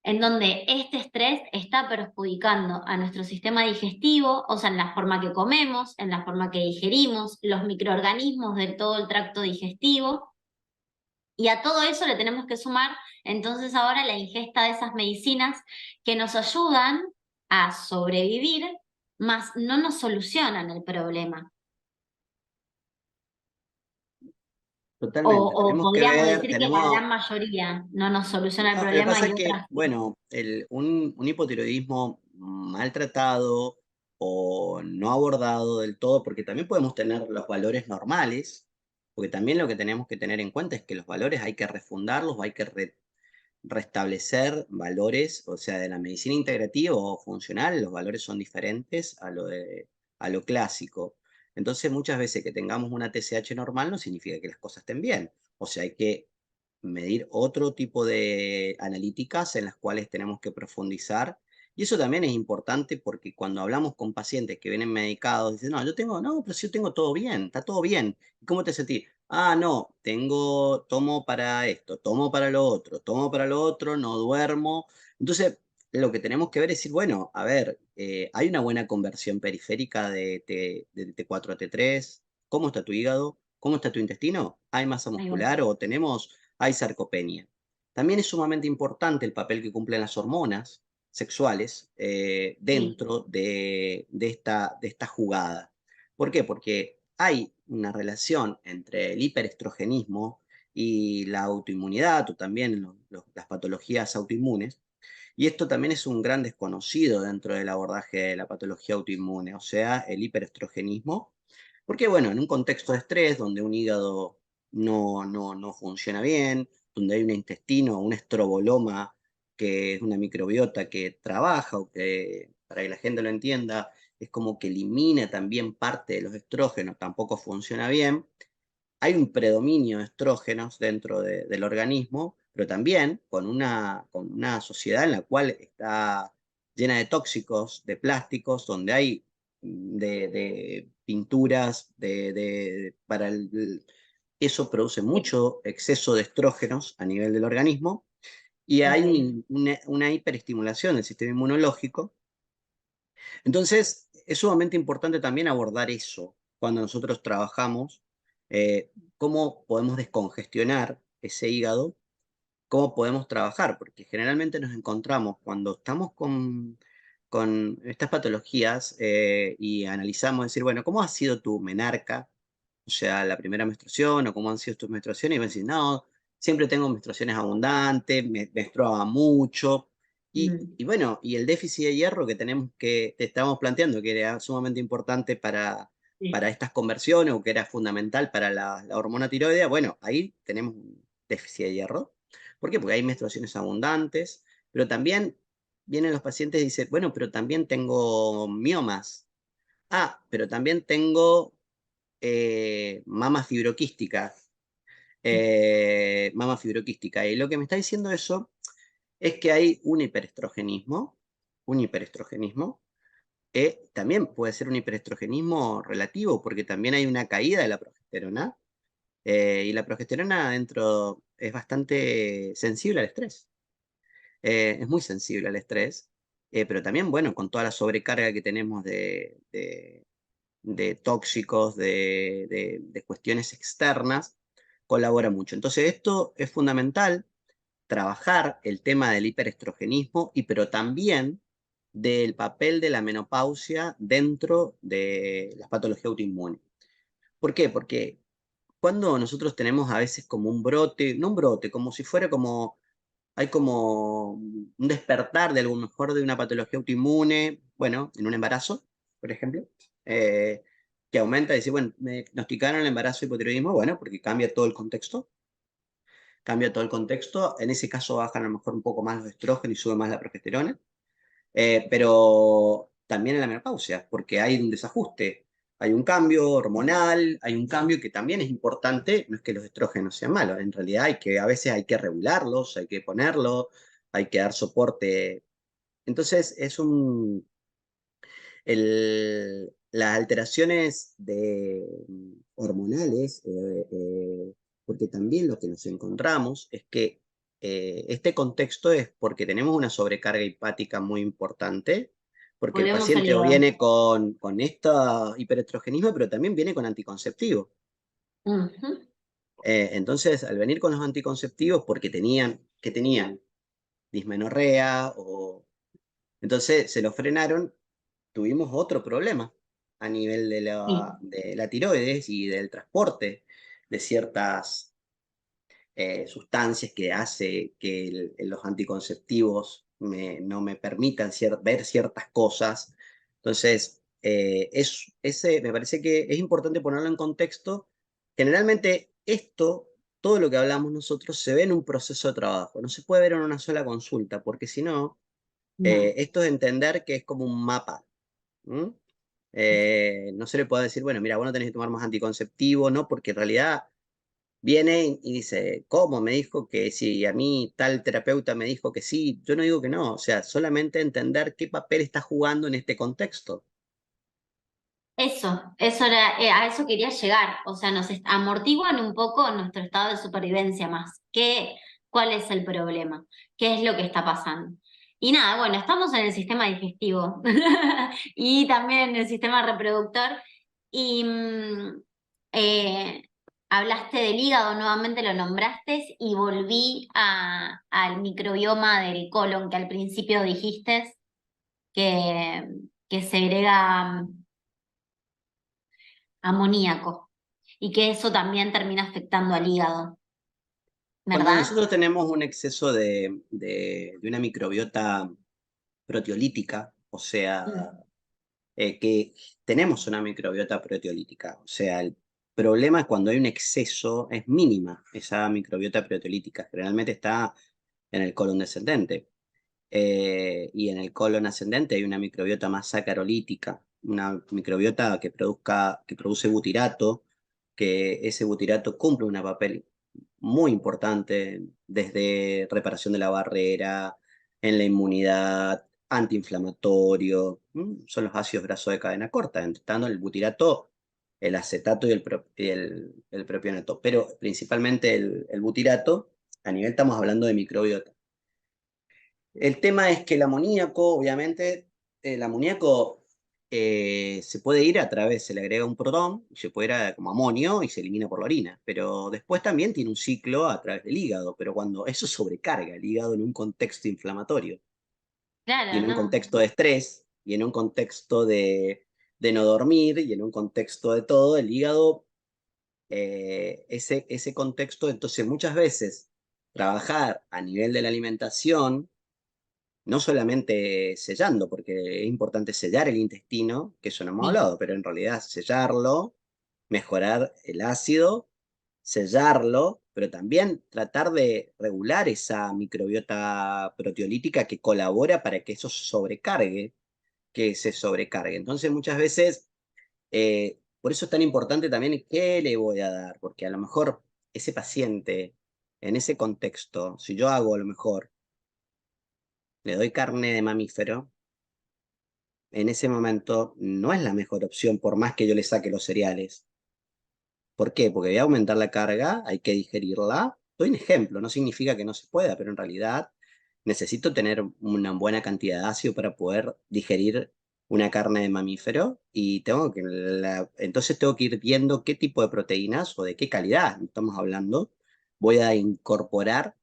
en donde este estrés está perjudicando a nuestro sistema digestivo, o sea, en la forma que comemos, en la forma que digerimos, los microorganismos de todo el tracto digestivo, y a todo eso le tenemos que sumar entonces ahora la ingesta de esas medicinas que nos ayudan a sobrevivir, más no nos solucionan el problema. Totalmente, O tenemos que podríamos ver, decir que la tenemos. gran mayoría no nos soluciona el No, lo que problema pasa y es que, otras sí. bueno, un hipotiroidismo maltratado o no abordado del todo, porque también podemos tener los valores normales, porque también lo que tenemos que tener en cuenta es que los valores hay que refundarlos, o hay que restablecer valores, o sea, de la medicina integrativa o funcional, los valores son diferentes a lo clásico. Entonces, muchas veces que tengamos una TSH normal no significa que las cosas estén bien. O sea, hay que medir otro tipo de analíticas en las cuales tenemos que profundizar. Y eso también es importante, porque cuando hablamos con pacientes que vienen medicados, dicen, no, no, pero si yo tengo todo bien, está todo bien. ¿Y cómo te sentís? Ah, no, tomo para esto, tomo para lo otro, tomo para lo otro, no duermo. Entonces, lo que tenemos que ver es decir, bueno, a ver, hay una buena conversión periférica de T4 a T3. ¿Cómo está tu hígado? ¿Cómo está tu intestino? ¿Hay masa Ahí va. muscular o hay sarcopenia? También es sumamente importante el papel que cumplen las hormonas sexuales Sí, dentro de esta jugada. ¿Por qué? Porque hay una relación entre el hiperestrogenismo y la autoinmunidad, o también las patologías autoinmunes, y esto también es un gran desconocido dentro del abordaje de la patología autoinmune, o sea, el hiperestrogenismo, porque bueno, en un contexto de estrés donde un hígado no funciona bien, donde hay un intestino, un estroboloma, que es una microbiota que trabaja, o que, para que la gente lo entienda, es como que elimina también parte de los estrógenos, tampoco funciona bien. Hay un predominio de estrógenos dentro del organismo, pero también con una sociedad en la cual está llena de tóxicos, de plásticos, donde hay de pinturas, eso produce mucho exceso de estrógenos a nivel del organismo, y hay Ok. una hiperestimulación del sistema inmunológico. Entonces, es sumamente importante también abordar eso cuando nosotros trabajamos, cómo podemos descongestionar ese hígado, cómo podemos trabajar, porque generalmente nos encontramos cuando estamos con estas patologías, y analizamos, decir, bueno, ¿cómo ha sido tu menarca? O sea, la primera menstruación, o cómo han sido tus menstruaciones, y me decís, no, siempre tengo menstruaciones abundantes, menstruaba mucho, Mm, y bueno, y el déficit de hierro que tenemos, que te estábamos planteando, que era sumamente importante para sí. estas conversiones, o que era fundamental para la hormona tiroidea, bueno, ahí tenemos un déficit de hierro. ¿Por qué? Porque hay menstruaciones abundantes, pero también vienen los pacientes y dicen, bueno, pero también tengo miomas. Ah, pero también tengo mama fibroquística. Mama fibroquística. Y lo que me está diciendo eso es que hay un hiperestrogenismo. También puede ser un hiperestrogenismo relativo, porque también hay una caída de la progesterona. Y la progesterona dentro es bastante sensible al estrés. Es muy sensible al estrés, pero también, bueno, con toda la sobrecarga que tenemos de tóxicos, de cuestiones externas, colabora mucho. Entonces, esto es fundamental, trabajar el tema del hiperestrogenismo, pero también del papel de la menopausia dentro de las patologías autoinmunes. ¿Por qué? Porque cuando nosotros tenemos a veces como un brote, no un brote, como si fuera como hay como un despertar de algo mejor de una patología autoinmune, bueno, en un embarazo, por ejemplo, eh, que aumenta y dice, bueno, me diagnosticaron el embarazo hipotiroidismo, bueno, porque cambia todo el contexto, en ese caso bajan a lo mejor un poco más los estrógenos y sube más la progesterona, pero también en la menopausia, porque hay un desajuste, hay un cambio hormonal, hay un cambio que también es importante, no es que los estrógenos sean malos, en realidad a veces hay que regularlos, hay que ponerlos, hay que dar soporte. Entonces, las alteraciones hormonales, porque también lo que nos encontramos es que este contexto es porque tenemos una sobrecarga hepática muy importante, porque el Volvemos al paciente o hígado. viene con este hiperestrogenismo, pero también viene con anticonceptivos. Ujú. Entonces, al venir con los anticonceptivos, porque tenían dismenorrea, entonces se lo frenaron, tuvimos otro problema a nivel de Sí. la tiroides y del transporte de ciertas sustancias que hace que los anticonceptivos no me permitan ver ciertas cosas. Entonces, me parece que es importante ponerlo en contexto. Generalmente todo lo que hablamos nosotros se ve en un proceso de trabajo, no se puede ver en una sola consulta, porque si no, No. esto es entender que es como un mapa. ¿M? No se le puede decir, bueno, mira, vos no tenés que tomar más anticonceptivo, ¿no? Porque en realidad viene y dice, ¿cómo? Me dijo que sí, a mí tal terapeuta me dijo que sí. Yo no digo que no, o sea, solamente entender qué papel está jugando en este contexto. Eso era, a eso quería llegar. O sea, amortiguan un poco nuestro estado de supervivencia más. ¿Cuál es el problema? ¿Qué es lo que está pasando? Y nada, bueno, estamos en el sistema digestivo y también en el sistema reproductor. Y eh, hablaste del hígado, nuevamente lo nombraste, y volví al microbioma del colon que al principio dijiste que, que segrega amoníaco y que eso también termina afectando al hígado, Cuando ¿verdad? nosotros tenemos un exceso de una microbiota proteolítica, o sea, Mm, que tenemos una microbiota proteolítica, o sea, el problema es cuando hay un exceso, es mínima esa microbiota proteolítica, generalmente está en el colon descendente. Y en el colon ascendente hay una microbiota más sacarolítica, una microbiota que produce butirato, que ese butirato cumple un papel muy importante desde reparación de la barrera, en la inmunidad, antiinflamatorio, son los ácidos grasos de cadena corta, estando el butirato, el acetato y el propionato, pero principalmente el butirato, a nivel estamos hablando de microbiota. El tema es que el amoníaco, obviamente, el amoníaco se puede ir a través, se le agrega un protón, y se puede ir como amonio y se elimina por la orina, pero después también tiene un ciclo a través del hígado, pero cuando eso sobrecarga el hígado en un contexto inflamatorio y Claro, en un no. contexto de estrés y en un contexto de no dormir y en un contexto de todo, el hígado, ese contexto, entonces muchas veces trabajar a nivel de la alimentación no solamente sellando, porque es importante sellar el intestino, que eso no hemos Sí, hablado, pero en realidad sellarlo, mejorar el ácido, sellarlo, pero también tratar de regular esa microbiota proteolítica que colabora para que eso se sobrecargue, que se sobrecargue. Entonces muchas veces, por eso es tan importante también qué le voy a dar, porque a lo mejor ese paciente, en ese contexto, si yo hago a lo mejor, le doy carne de mamífero, en ese momento no es la mejor opción por más que yo le saque los cereales. ¿Por qué? Porque voy a aumentar la carga, hay que digerirla. Doy un ejemplo, no significa que no se pueda, pero en realidad necesito tener una buena cantidad de ácido para poder digerir una carne de mamífero y entonces tengo que ir viendo qué tipo de proteínas o de qué calidad estamos hablando voy a incorporar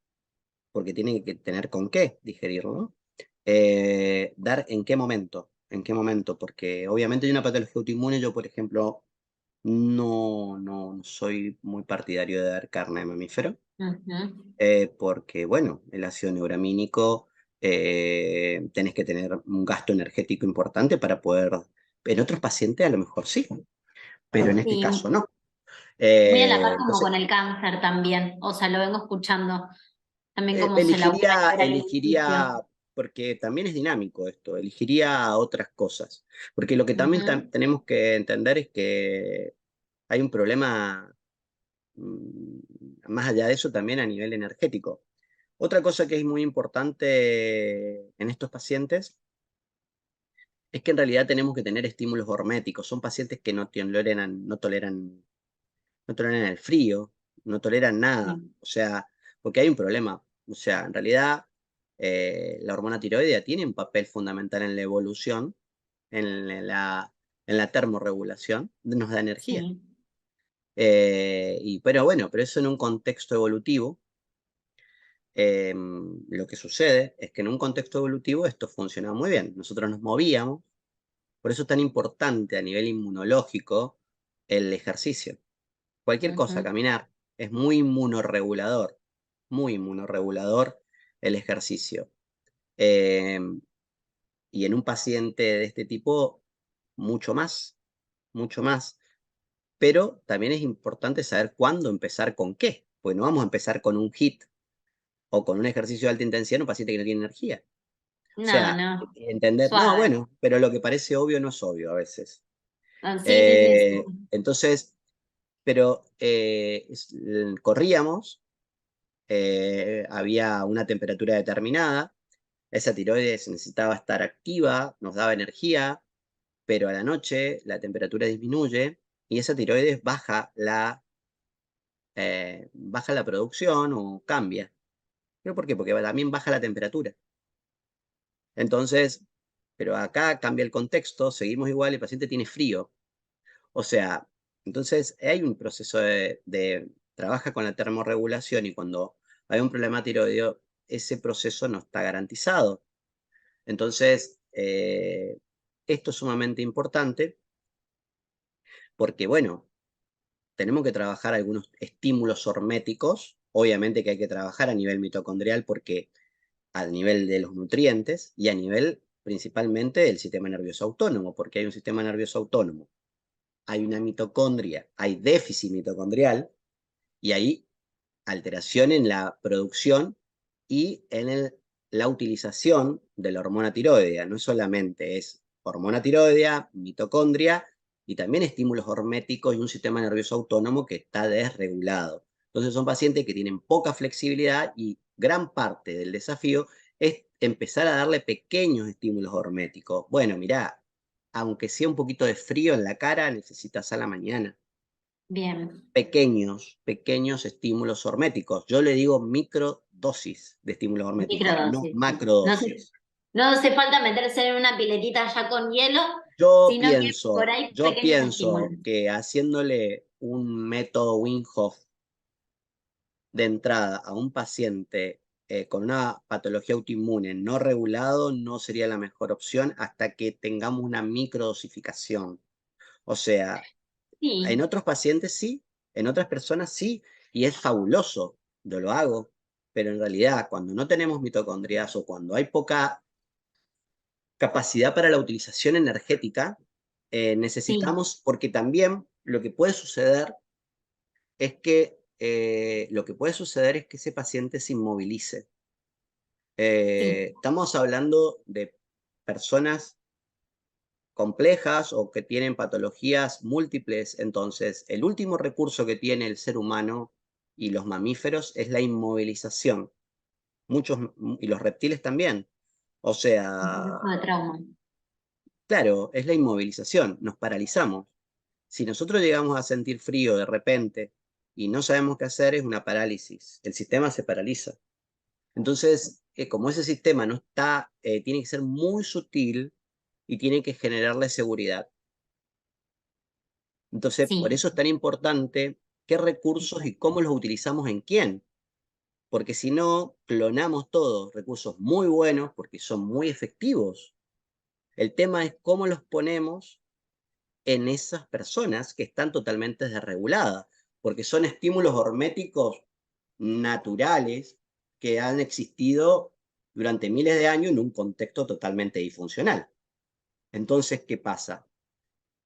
porque tiene que tener con qué digerirlo. Dar en qué momento, porque obviamente hay una patología autoinmune, yo por ejemplo no soy muy partidario de dar carne de mamífero, ujú. porque bueno, el ácido neuramínico, tenés que tener un gasto energético importante para poder, en otros pacientes a lo mejor sí, pero en este Sí, caso no. muy a la par como Entonces, con el cáncer también, o sea, lo vengo escuchando también cómo se labura a nivel elegiría, alimenticio. porque también es dinámico esto, elegiría otras cosas. Porque lo que también Ujú, tenemos que entender es que hay un problema, más allá de eso, también a nivel energético. Otra cosa que es muy importante en estos pacientes es que en realidad tenemos que tener estímulos horméticos. Son pacientes que no toleran el frío, no toleran nada. sí, O sea, porque hay un problema. O sea, en realidad la hormona tiroidea tiene un papel fundamental en la evolución, en la termorregulación, nos da energía. sí. Pero bueno, pero eso en un contexto evolutivo, lo que sucede es que en un contexto evolutivo esto funcionaba muy bien. Nosotros nos movíamos, por eso es tan importante a nivel inmunológico el ejercicio. Cualquier cosa, Ujú. caminar, es muy inmunorregulador el ejercicio. Eh, y en un paciente de este tipo, mucho más, mucho más. Pero también es importante saber cuándo empezar con qué, pues no vamos a empezar con un HIIT o con un ejercicio de alta intensidad en un paciente que no tiene energía. O No, sea, no, entender, no, suave. bueno, pero lo que parece obvio no es obvio a veces. Ah, sí, sí, sí, sí. Entonces, pero corríamos, había una temperatura determinada, esa tiroides necesitaba estar activa, nos daba energía, pero a la noche la temperatura disminuye y esa tiroides baja la producción o cambia. ¿Pero por qué? Porque también baja la temperatura. Entonces, pero acá cambia el contexto, seguimos igual, el paciente tiene frío. O sea, entonces hay un proceso trabaja con la termorregulación y cuando hay un problema tiroideo, ese proceso no está garantizado. Entonces, esto es sumamente importante porque, bueno, tenemos que trabajar algunos estímulos horméticos, obviamente que hay que trabajar a nivel mitocondrial porque a nivel de los nutrientes y a nivel principalmente del sistema nervioso autónomo, porque hay un sistema nervioso autónomo hay una mitocondria, hay déficit mitocondrial y hay alteración en la producción y en la utilización de la hormona tiroidea. No solamente es hormona tiroidea, mitocondria y también estímulos horméticos y un sistema nervioso autónomo que está desregulado. Entonces son pacientes que tienen poca flexibilidad y gran parte del desafío es empezar a darle pequeños estímulos horméticos. Bueno, mirá, aunque sea un poquito de frío en la cara, necesitas a la mañana Bien, pequeños estímulos horméticos. Yo le digo microdosis de estímulos horméticos, no microdosis. Sí. macrodosis. No hace falta meterse en una piletita ya con hielo, sino que por ahí Yo pequeños estímulos. pienso que haciéndole un método Wim Hof de entrada a un paciente con una patología autoinmune no regulado no sería la mejor opción hasta que tengamos una microdosificación. O sea, en Sí, otros pacientes sí, en otras personas sí, y es fabuloso, yo lo hago, pero en realidad cuando no tenemos mitocondrias o cuando hay poca capacidad para la utilización energética, sí, necesitamos, porque también lo que puede suceder es que ese paciente se inmovilice. sí, Estamos hablando de personas complejas o que tienen patologías múltiples. Entonces, el último recurso que tiene el ser humano y los mamíferos es la inmovilización. Y los reptiles también. O un proceso sea, de trauma. claro, es la inmovilización, nos paralizamos. Si nosotros llegamos a sentir frío de repente y no sabemos qué hacer, es una parálisis. El sistema se paraliza. Entonces, como ese sistema no está, tiene que ser muy sutil y tiene que generarle seguridad. Entonces, por Sí, eso es tan importante qué recursos y cómo los utilizamos en quién. Porque si no, clonamos todos recursos muy buenos porque son muy efectivos. El tema es cómo los ponemos en esas personas que están totalmente desreguladas, porque son estímulos horméticos naturales que han existido durante miles de años en un contexto totalmente disfuncional. Entonces, ¿qué pasa?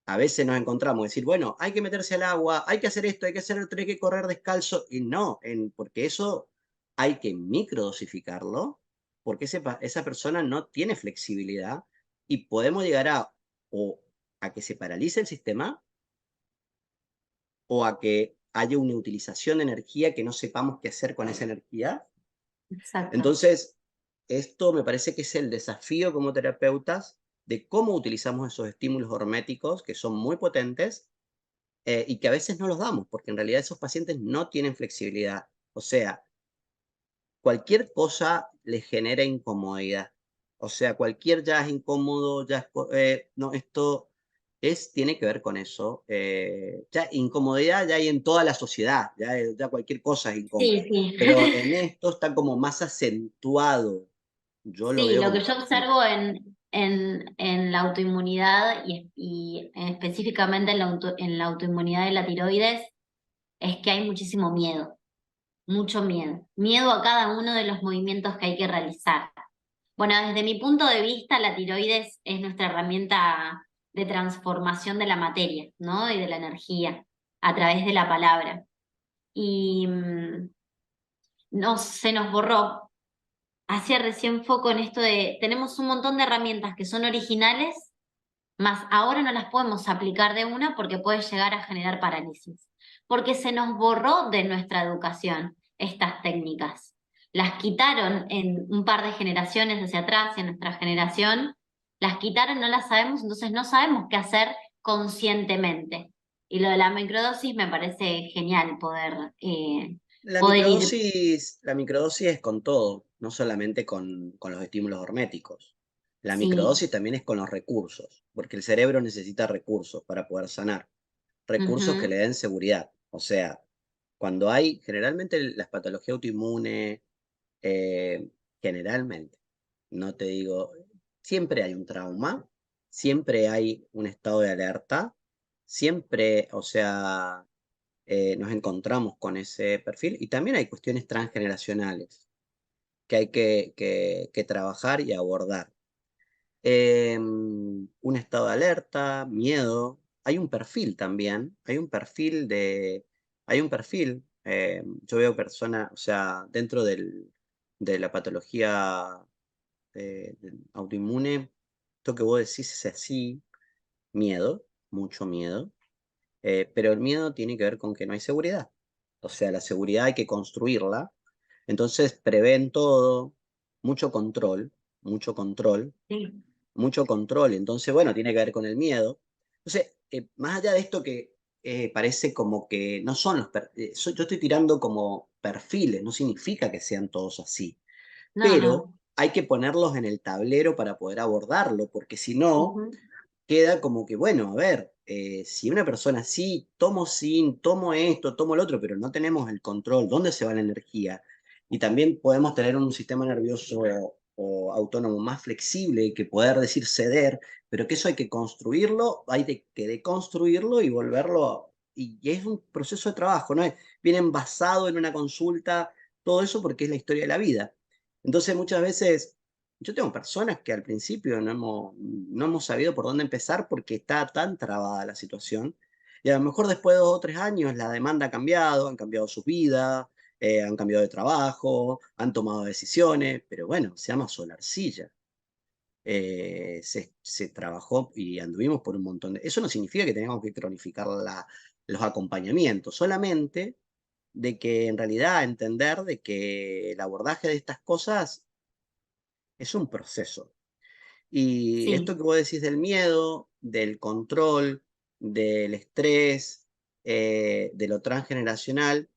A veces nos encontramos decir, bueno, hay que meterse al agua, hay que hacer esto, hay que hacer otro, hay que correr descalzo, y no, porque eso hay que microdosificarlo, porque esa persona no tiene flexibilidad y podemos llegar o a que se paralice el sistema o a que haya una utilización de energía que no sepamos qué hacer con esa energía. exacto. Entonces, esto me parece que es el desafío como terapeutas de cómo utilizamos esos estímulos horméticos que son muy potentes y que a veces no los damos, porque en realidad esos pacientes no tienen flexibilidad. O sea, cualquier cosa les genera incomodidad. O sea, cualquier ya es incómodo, no, tiene que ver con eso. Ya incomodidad ya hay en toda la sociedad, ya cualquier cosa es Sí, incómodo. sí. Pero en esto está como más acentuado. Yo lo Sí, veo lo que como yo así. observo en la autoinmunidad y específicamente en la autoinmunidad de la tiroides es que hay muchísimo miedo, mucho miedo. Miedo a cada uno de los movimientos que hay que realizar. Bueno, desde mi punto de vista, la tiroides es nuestra herramienta de transformación de la materia, ¿no? Y de la energía a través de la palabra. Y no se nos borró. Hacía recién foco en esto de, tenemos un montón de herramientas que son originales, más ahora no las podemos aplicar de una porque puede llegar a generar parálisis. Porque se nos borró de nuestra educación estas técnicas. Las quitaron en un par de generaciones hacia atrás, en nuestra generación, las quitaron, no las sabemos, entonces no sabemos qué hacer conscientemente. Y lo de la microdosis me parece genial poder ir. La microdosis es con todo, no solamente con los estímulos horméticos. La Sí. microdosis también es con los recursos, porque el cerebro necesita recursos para poder sanar, recursos que Ujú. le den seguridad. O sea, generalmente las patologías autoinmunes, eh, generalmente, no te digo, siempre hay un trauma, siempre hay un estado de alerta, siempre, o sea, nos encontramos con ese perfil y también hay cuestiones transgeneracionales que hay que trabajar y abordar. Un estado de alerta, miedo, hay un perfil también, hay un perfil, yo veo personas, o sea, dentro de la patología del autoinmune, esto que vos decís es así, miedo, mucho miedo, pero el miedo tiene que ver con que no hay seguridad. O sea, la seguridad hay que construirla. Entonces prevén todo, mucho control, mucho control, Sí. mucho control. Entonces, bueno, tiene que ver con el miedo. Entonces, más allá de esto que parece como que no son yo estoy tirando como perfiles, no significa que sean todos así, No, pero no. hay que ponerlos en el tablero para poder abordarlo, porque si no, Ujú. queda como que, bueno, a ver, si una persona sí, tomo zinc, tomo esto, tomo lo otro, pero no tenemos el control, ¿dónde se va la energía? Y también podemos tener un sistema nervioso o autónomo más flexible que poder decir ceder, pero que eso hay que construirlo, que deconstruirlo y volverlo, y es un proceso de trabajo, ¿no? Vienen basado en una consulta, todo eso porque es la historia de la vida. Entonces muchas veces yo tengo personas que al principio no hemos sabido por dónde empezar porque está tan trabada la situación. Y a lo mejor después de 2 o 3 años la demanda ha cambiado, han cambiado sus vidas, han cambiado de trabajo, han tomado decisiones, pero bueno, se llama Solarcilla. Se trabajó y anduvimos por un montón de... Eso no significa que tengamos que cronificar los acompañamientos, solamente de que en realidad entender de que el abordaje de estas cosas es un proceso. Y esto Sí. que vos decís del miedo, del control, del estrés, de lo transgeneracional,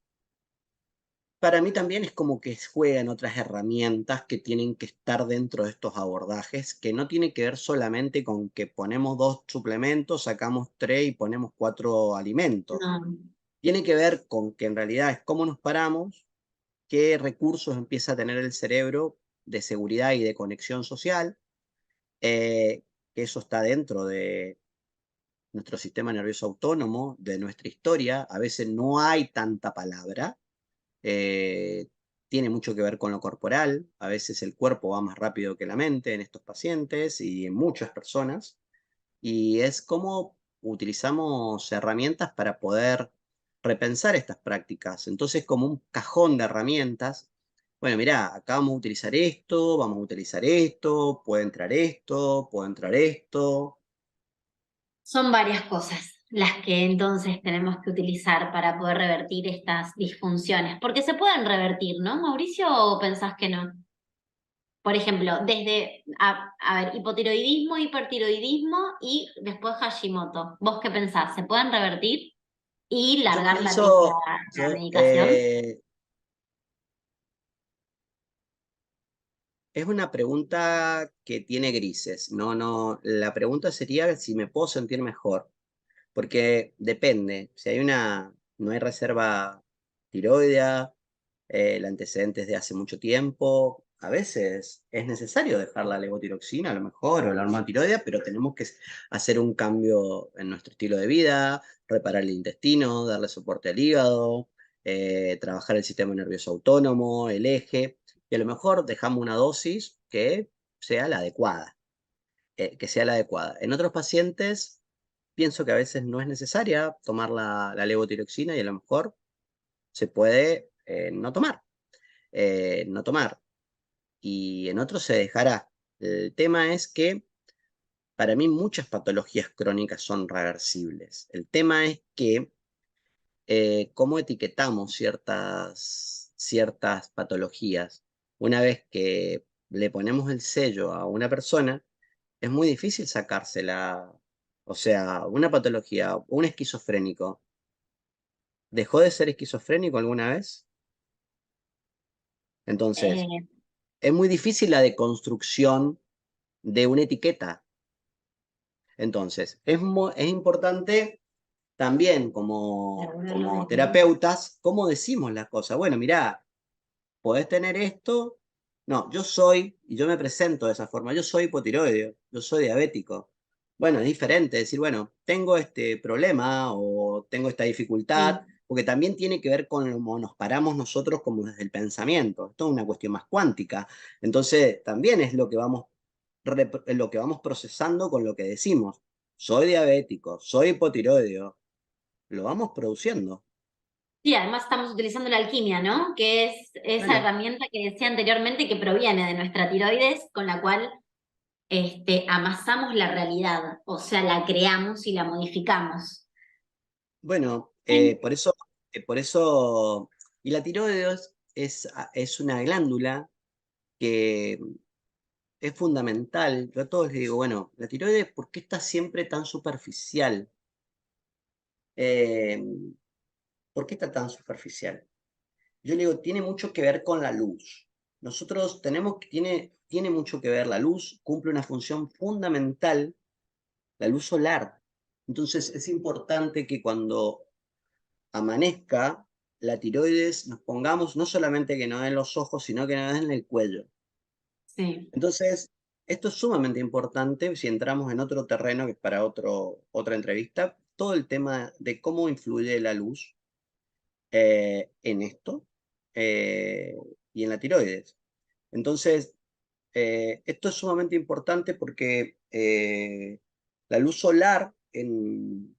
para mí también es como que juegan otras herramientas que tienen que estar dentro de estos abordajes, que no tiene que ver solamente con que ponemos 2 suplementos, sacamos 3 y ponemos 4 alimentos. No. Tiene que ver con que en realidad es cómo nos paramos, qué recursos empieza a tener el cerebro de seguridad y de conexión social, que eso está dentro de nuestro sistema nervioso autónomo, de nuestra historia. A veces no hay tanta palabra, eh, tiene mucho que ver con lo corporal, a veces el cuerpo va más rápido que la mente en estos pacientes y en muchas personas, y es como utilizamos herramientas para poder repensar estas prácticas. Entonces, como un cajón de herramientas, bueno, mirá, acá vamos a utilizar esto, vamos a utilizar esto, puede entrar esto, puede entrar esto. Son varias cosas las que entonces tenemos que utilizar para poder revertir estas disfunciones, porque se pueden revertir, ¿no, Mauricio? ¿O pensás que no? Por ejemplo, desde, a ver, hipotiroidismo, hipertiroidismo y después Hashimoto. ¿Vos qué pensás? ¿Se pueden revertir y Yo largar pienso, la yo, medicación? es una pregunta que tiene grises. No, no, la pregunta sería si me puedo sentir mejor, porque depende. Si no hay reserva tiroidea, el antecedente es de hace mucho tiempo, a veces es necesario dejar la levotiroxina a lo mejor o la hormona tiroidea, pero tenemos que hacer un cambio en nuestro estilo de vida, reparar el intestino, darle soporte al hígado, trabajar el sistema nervioso autónomo, el eje, y a lo mejor dejamos una dosis que sea la adecuada, que sea la adecuada. En otros pacientes pienso que a veces no es necesaria tomar la levotiroxina y a lo mejor se puede no tomar, y en otros se dejará. El tema es que para mí muchas patologías crónicas son reversibles. El tema es que cómo etiquetamos ciertas patologías. Una vez que le ponemos el sello a una persona, es muy difícil sacársela. O sea, una patología, un esquizofrénico, ¿dejó de ser esquizofrénico alguna vez? Entonces, Eh, es muy difícil la deconstrucción de una etiqueta. Entonces, es importante también como terapeutas, cómo decimos las cosas. Bueno, mirá, podés tener esto. No, y yo me presento de esa forma, yo soy hipotiroideo, yo soy diabético. Bueno, es diferente decir, bueno, tengo este problema o tengo esta dificultad, sí. porque también tiene que ver con cómo nos paramos nosotros como desde el pensamiento. Esto es una cuestión más cuántica. Entonces, también es lo que vamos procesando con lo que decimos. soy diabético, soy hipotiroideo, lo vamos produciendo. Sí, además estamos utilizando la alquimia, ¿no? Que es esa Claro. herramienta que decía anteriormente que proviene de nuestra tiroides, con la cual amasamos la realidad, o sea, la creamos y la modificamos. Bueno, En- por eso, y la tiroides es una glándula que es fundamental. Yo a todos les digo, bueno, la tiroides, ¿por qué está siempre tan superficial? Eh, ¿Por qué está tan superficial? Yo le digo, tiene mucho que ver con la luz. Nosotros tenemos que, tiene mucho que ver, la luz cumple una función fundamental, la luz solar. Entonces es importante que cuando amanezca, la tiroides nos pongamos, no solamente que nos den los ojos, sino que nos den el cuello. sí. Entonces, esto es sumamente importante si entramos en otro terreno, que es para otra entrevista, todo el tema de cómo influye la luz en esto eh, y en la tiroides. Entonces, esto es sumamente importante porque la luz solar en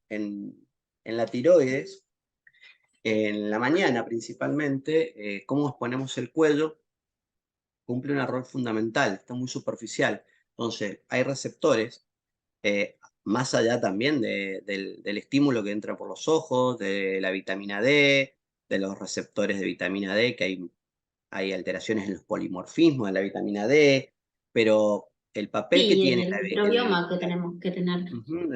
la tiroides, en la mañana principalmente, cómo exponemos el cuello, cumple un rol fundamental, está muy superficial. Entonces, hay receptores, más allá también del estímulo que entra por los ojos, de la vitamina D, de los receptores de vitamina D, que hay alteraciones en los polimorfismos de la vitamina D, pero el papel que Sí, tiene el microbioma que tenemos que tener. ujú,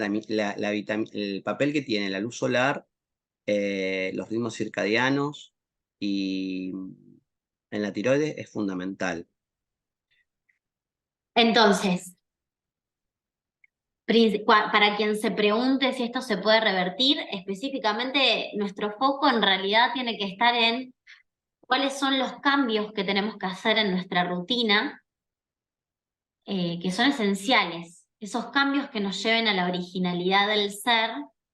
el papel que tiene la luz solar, los ritmos circadianos y en la tiroides es fundamental. Entonces, para quien se pregunte si esto se puede revertir, específicamente nuestro foco en realidad tiene que estar en cuáles son los cambios que tenemos que hacer en nuestra rutina, que son esenciales. Esos cambios que nos lleven a la originalidad del ser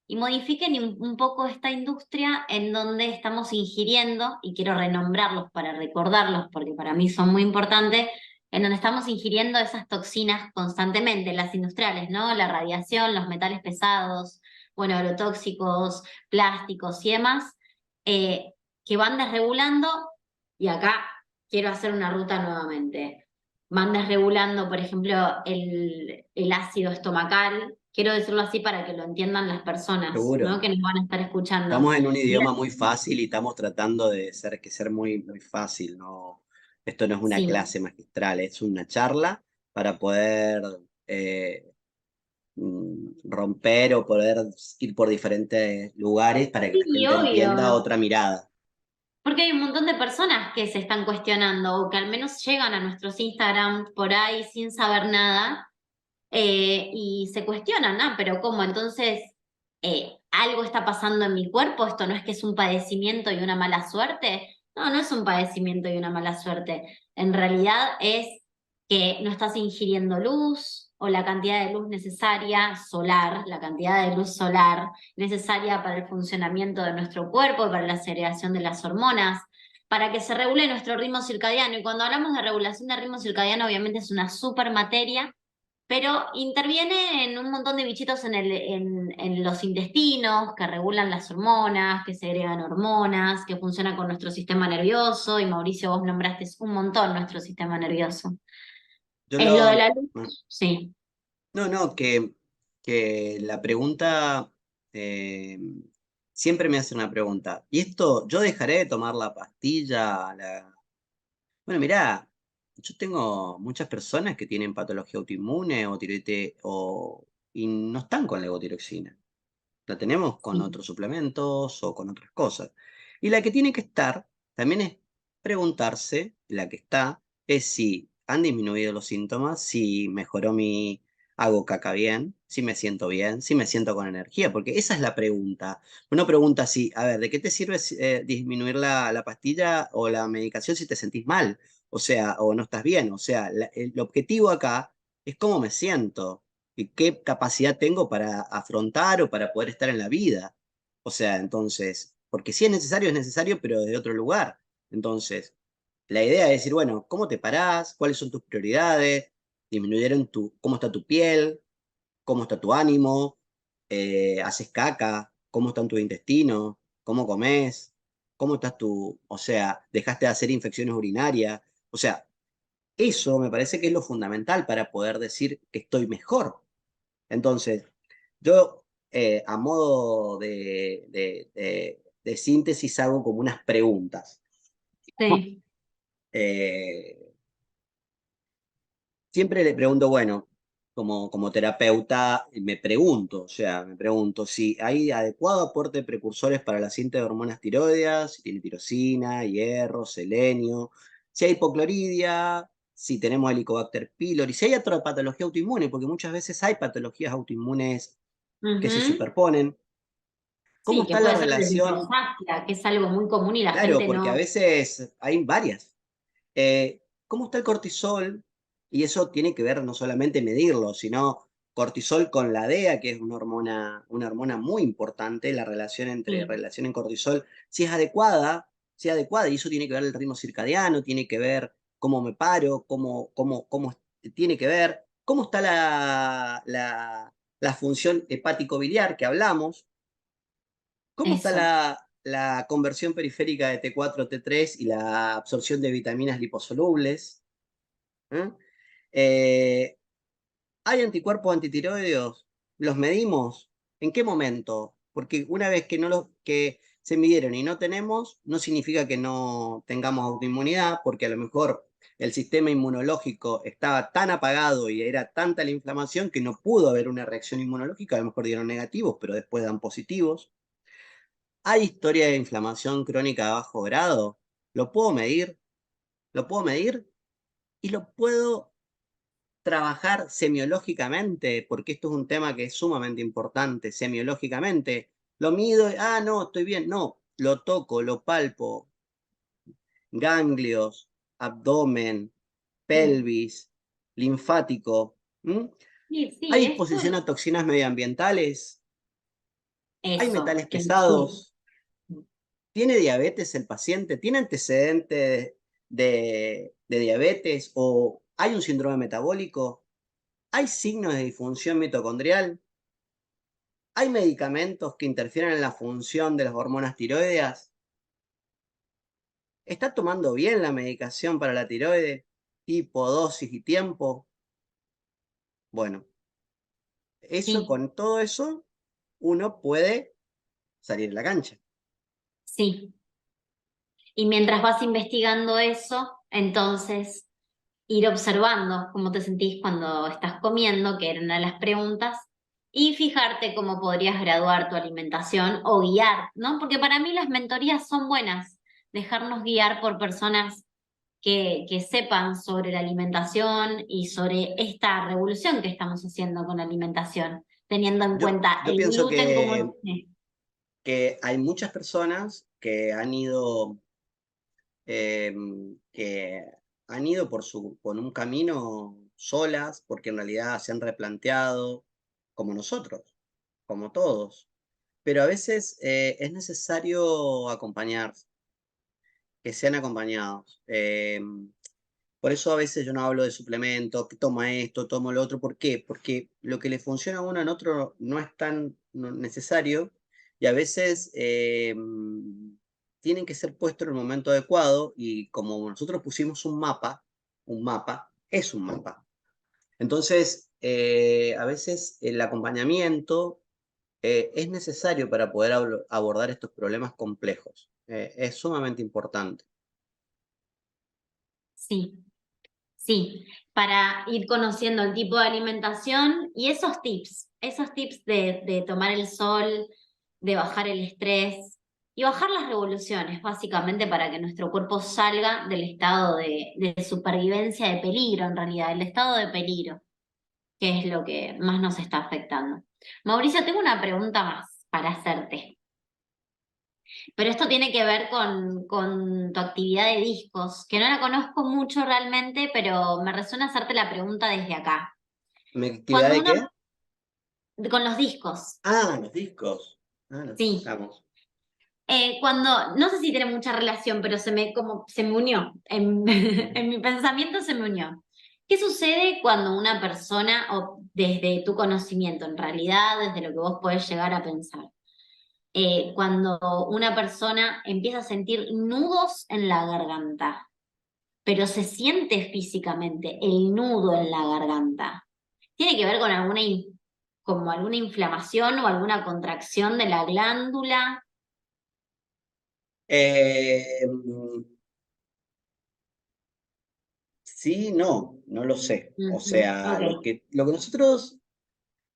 y modifiquen un poco esta industria en donde estamos ingiriendo, y quiero renombrarlos para recordarlos porque para mí son muy importantes, en donde estamos ingiriendo esas toxinas constantemente, las industriales, ¿no? La radiación, los metales pesados, bueno, agrotóxicos, plásticos y demás, eh, que van desregulando, y acá quiero hacer una ruta nuevamente, van desregulando, por ejemplo, el ácido estomacal. Quiero decirlo así para que lo entiendan las personas, ¿no? Seguro. Que nos van a estar escuchando. Estamos en un Y idioma muy fácil y estamos tratando de ser muy, muy fácil, ¿no? Esto no es una sí, clase magistral, es una charla para poder romper o poder ir por diferentes lugares para que la sí, gente entienda obvio. otra mirada. Porque hay un montón de personas que se están cuestionando o que al menos llegan a nuestros Instagram por ahí sin saber nada, y se cuestionan, ¿no? Pero ¿cómo? Entonces, ¿algo está pasando en mi cuerpo? ¿Esto no es que es un padecimiento y una mala suerte? No, no es un padecimiento y una mala suerte. En realidad es que no estás ingiriendo luz o la cantidad de luz necesaria solar, la cantidad de luz solar necesaria para el funcionamiento de nuestro cuerpo y para la segregación de las hormonas, para que se regule nuestro ritmo circadiano. Y cuando hablamos de regulación de ritmo circadiano, obviamente es una super materia, pero interviene en un montón de bichitos en los intestinos, que regulan las hormonas, que segregan hormonas, que funcionan con nuestro sistema nervioso, y Mauricio, vos nombraste un montón nuestro sistema nervioso. Yo Es lo de la no, luz, sí. no, que la pregunta, eh, siempre me hace una pregunta. ¿Y esto, yo dejaré de tomar la pastilla? Bueno, mirá, yo tengo muchas personas que tienen patología autoinmune o tiroides y no están con levotiroxina. La tenemos con Sí. otros suplementos o con otras cosas. Y la que tiene que estar también es preguntarse, la que está, es si han disminuido los síntomas, si mejoró hago caca bien, si me siento bien, si me siento con energía, porque esa es la pregunta. Uno pregunta si, a ver, ¿de qué te sirve disminuir la pastilla o la medicación si te sentís mal? O sea, o no estás bien. O sea, el objetivo acá es cómo me siento y qué capacidad tengo para afrontar o para poder estar en la vida. O sea, entonces, porque si es necesario, pero desde otro lugar. Entonces, la idea es decir, bueno, ¿cómo te parás? ¿Cuáles son tus prioridades? ¿Disminuyeron cómo está tu piel? cómo está tu ánimo, haces caca, cómo está tu intestino, cómo comes, cómo estás o sea, dejaste de hacer infecciones urinarias, o sea, eso me parece que es lo fundamental para poder decir que estoy mejor. Entonces, yo a modo de síntesis hago como unas preguntas. Sí. Eh, Siempre le pregunto, bueno, como terapeuta, o sea, me pregunto si hay adecuado aporte de precursores para la síntesis de hormonas tiroideas, si tiene tirosina, hierro, selenio, si hay hipocloridia, si tenemos Helicobacter pylori, si hay otra patología autoinmune, porque muchas veces hay patologías autoinmunes que se Ujú. superponen. ¿Cómo Sí, que está la puede ser relación? deshipoxia, que es algo muy común y la Claro, gente porque a no. veces hay varias. ¿Cómo está el cortisol? Y eso tiene que ver no solamente medirlo, sino cortisol con la DEA, que es una hormona muy importante, la relación Sí, relación en cortisol, si es adecuada, y eso tiene que ver el ritmo circadiano, tiene que ver cómo me paro, tiene que ver cómo está la función hepático-biliar que hablamos, cómo está eso, la conversión periférica de T4 a T3 y la absorción de vitaminas liposolubles. ¿Eh? Eh, ¿Hay anticuerpos antitiroideos? ¿Los medimos? ¿En qué momento? Porque una vez que se midieron y no tenemos, no significa que no tengamos autoinmunidad, porque a lo mejor el sistema inmunológico estaba tan apagado y era tanta la inflamación que no pudo haber una reacción inmunológica, a lo mejor dieron negativos, pero después dan positivos. ¿Hay historia de inflamación crónica de bajo grado? ¿Lo puedo medir? ¿Lo puedo medir? Y lo puedo trabajar semiológicamente, porque esto es un tema que es sumamente importante, semiológicamente. Lo mido, no, estoy bien. No, lo toco, lo palpo, ganglios, abdomen, sí, pelvis, linfático. sí, sí, ¿Hay esto exposición a toxinas medioambientales? ¿Hay eso, metales sí, pesados? ¿Tiene diabetes el paciente? ¿Tiene antecedentes de diabetes o hay un síndrome metabólico? ¿Hay signos de disfunción mitocondrial? ¿Hay medicamentos que interfieren en la función de las hormonas tiroideas? ¿Está tomando bien la medicación para la tiroides? ¿Tipo, dosis y tiempo? Bueno, sí, con todo eso, uno puede salir a la cancha. sí. Y mientras vas investigando eso, entonces ir observando cómo te sentís cuando estás comiendo, que era una de las preguntas, y fijarte cómo podrías graduar tu alimentación o guiar, ¿no? Porque para mí las mentorías son buenas, dejarnos guiar por personas que sepan sobre la alimentación y sobre esta revolución que estamos haciendo con la alimentación, teniendo en Yo, cuenta yo el pienso gluten como... que hay muchas personas eh, que han ido por un camino solas, porque en realidad se han replanteado, como nosotros, como todos. Pero a veces es necesario acompañarse, que sean acompañados. Por eso a veces yo no hablo de suplementos, que toma esto, tomo lo otro. ¿Por qué? Porque lo que le funciona a uno en otro no es tan necesario y a veces tienen que ser puestos en el momento adecuado y como nosotros pusimos un mapa es un mapa. Entonces, a veces el acompañamiento es necesario para poder abordar estos problemas complejos. Es sumamente importante. Sí, sí, para ir conociendo el tipo de alimentación y esos tips de tomar el sol, de bajar el estrés y bajar las revoluciones, básicamente para que nuestro cuerpo salga del estado de supervivencia, de peligro en realidad, el estado de peligro, que es lo que más nos está afectando. Mauricio, tengo una pregunta más para hacerte, pero esto tiene que ver con tu actividad de discos, que no la conozco mucho realmente, pero me resuena hacerte la pregunta desde acá. ¿Mi actividad Cuando de uno, qué? con los discos, Los discos. Los sí. tocamos. Cuando, no sé si tiene mucha relación, pero se me unió, en, en mi pensamiento se me unió. ¿Qué sucede cuando una persona, o desde tu conocimiento en realidad, desde lo que vos podés llegar a pensar, cuando una persona empieza a sentir nudos en la garganta, pero se siente físicamente el nudo en la garganta? ¿Tiene que ver con como alguna inflamación o alguna contracción de la glándula? Eh, sí, no lo sé. O Ujú, sea, ok. lo que nosotros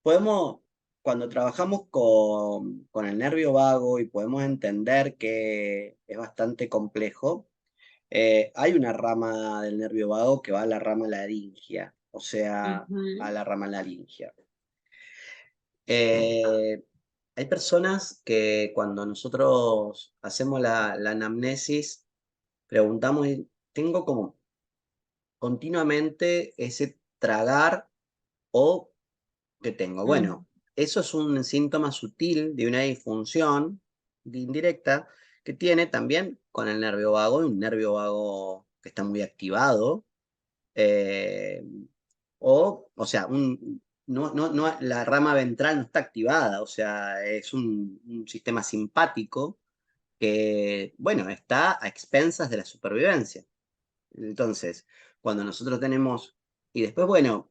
podemos, cuando trabajamos con el nervio vago y podemos entender que es bastante complejo, hay una rama del nervio vago que va a la rama laringia, o sea, a Ujú, la rama laringia. Eh, Hay personas que cuando nosotros hacemos la anamnesis, preguntamos, y tengo como continuamente ese tragar o que tengo. mm, Bueno, eso es un síntoma sutil de una disfunción indirecta que tiene también con el nervio vago, un nervio vago que está muy activado, eh, o sea, la rama ventral no está activada, o sea, es un sistema simpático que, bueno, está a expensas de la supervivencia. Entonces, cuando nosotros tenemos, y después, bueno,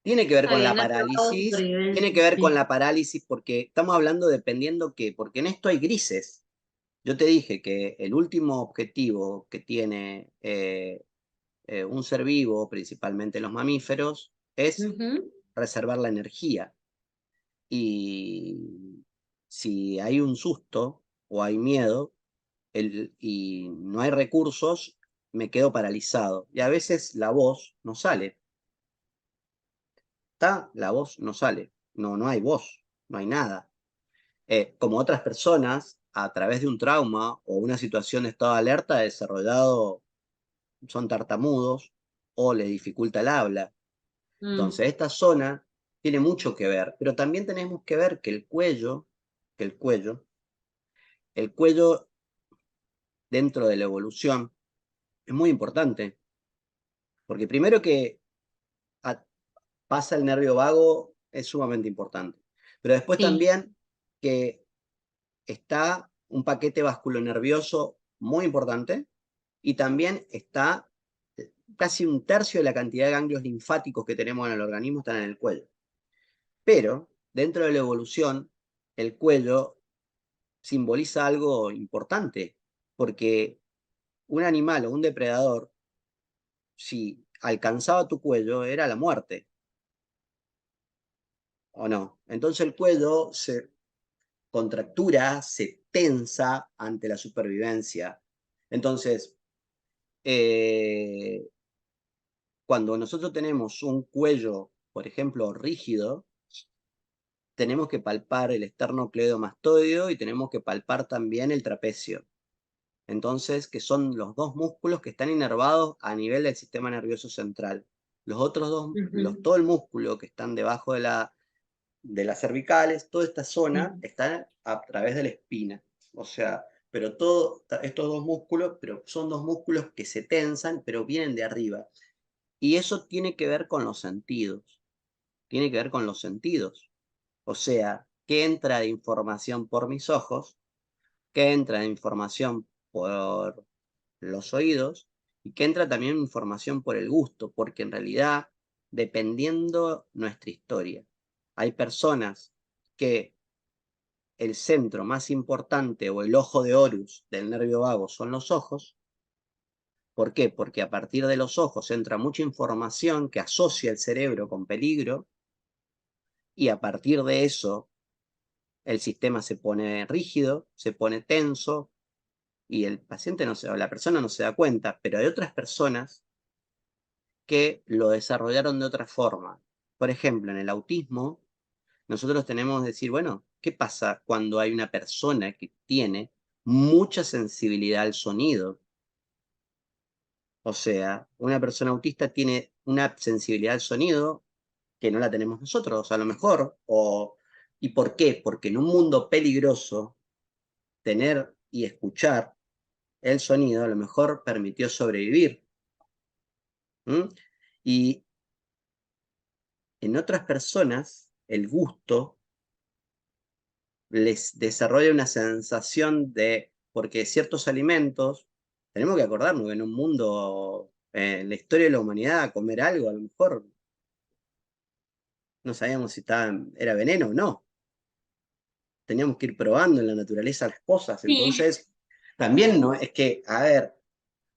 tiene que ver está con la bien, no te hago parálisis, tiene supervivencia, que ver con sí. la parálisis porque estamos hablando dependiendo qué, porque en esto hay grises. Yo te dije que el último objetivo que tiene un ser vivo, principalmente los mamíferos, es Ujú. reservar la energía. Y si hay un susto o hay miedo y no hay recursos, me quedo paralizado. Y a veces la voz no sale. Está, la voz no sale. No hay voz, no hay nada. Como otras personas, a través de un trauma o una situación de estado de alerta, desarrollado, son tartamudos o les dificulta el habla. Mm, Entonces, esta zona tiene mucho que ver, pero también tenemos que ver que el cuello dentro de la evolución es muy importante, porque primero que a- pasa el nervio vago es sumamente importante, pero después sí. también que está un paquete vasculonervioso muy importante y también está casi un tercio de la cantidad de ganglios linfáticos que tenemos en el organismo están en el cuello. Pero dentro de la evolución, el cuello simboliza algo importante, porque un animal o un depredador, si alcanzaba tu cuello, era la muerte, ¿o no? Entonces el cuello se contractura, se tensa ante la supervivencia. Entonces, eh, cuando nosotros tenemos un cuello, por ejemplo, rígido, tenemos que palpar el esternocleidomastoideo y tenemos que palpar también el trapecio. Entonces, que son los dos músculos que están inervados a nivel del sistema nervioso central. Los otros dos, Ujú, todo el músculo que están debajo de las cervicales, toda esta zona sí. está a través de la espina. O sea, pero todos estos dos músculos, pero son dos músculos que se tensan, pero vienen de arriba. Y eso tiene que ver con los sentidos. Tiene que ver con los sentidos. O sea, ¿qué entra de información por mis ojos? ¿Qué entra de información por los oídos? Y que entra también información por el gusto, porque en realidad, dependiendo nuestra historia, hay personas que el centro más importante o el ojo de Horus del nervio vago son los ojos. ¿Por qué? Porque a partir de los ojos entra mucha información que asocia el cerebro con peligro y a partir de eso el sistema se pone rígido, se pone tenso y el paciente no se, o la persona no se da cuenta, pero hay otras personas que lo desarrollaron de otra forma. Por ejemplo, en el autismo, nosotros tenemos que decir, bueno, ¿qué pasa cuando hay una persona que tiene mucha sensibilidad al sonido? O sea, una persona autista tiene una sensibilidad al sonido que no la tenemos nosotros, a lo mejor. ¿Y por qué? Porque en un mundo peligroso, tener y escuchar el sonido a lo mejor permitió sobrevivir. ¿Mm? Y en otras personas, el gusto les desarrolla una sensación de, porque ciertos alimentos, tenemos que acordarnos que en un mundo, en la historia de la humanidad, comer algo, a lo mejor no sabíamos si era veneno o no. Teníamos que ir probando en la naturaleza las cosas. Sí, Entonces, también no, es que, a ver,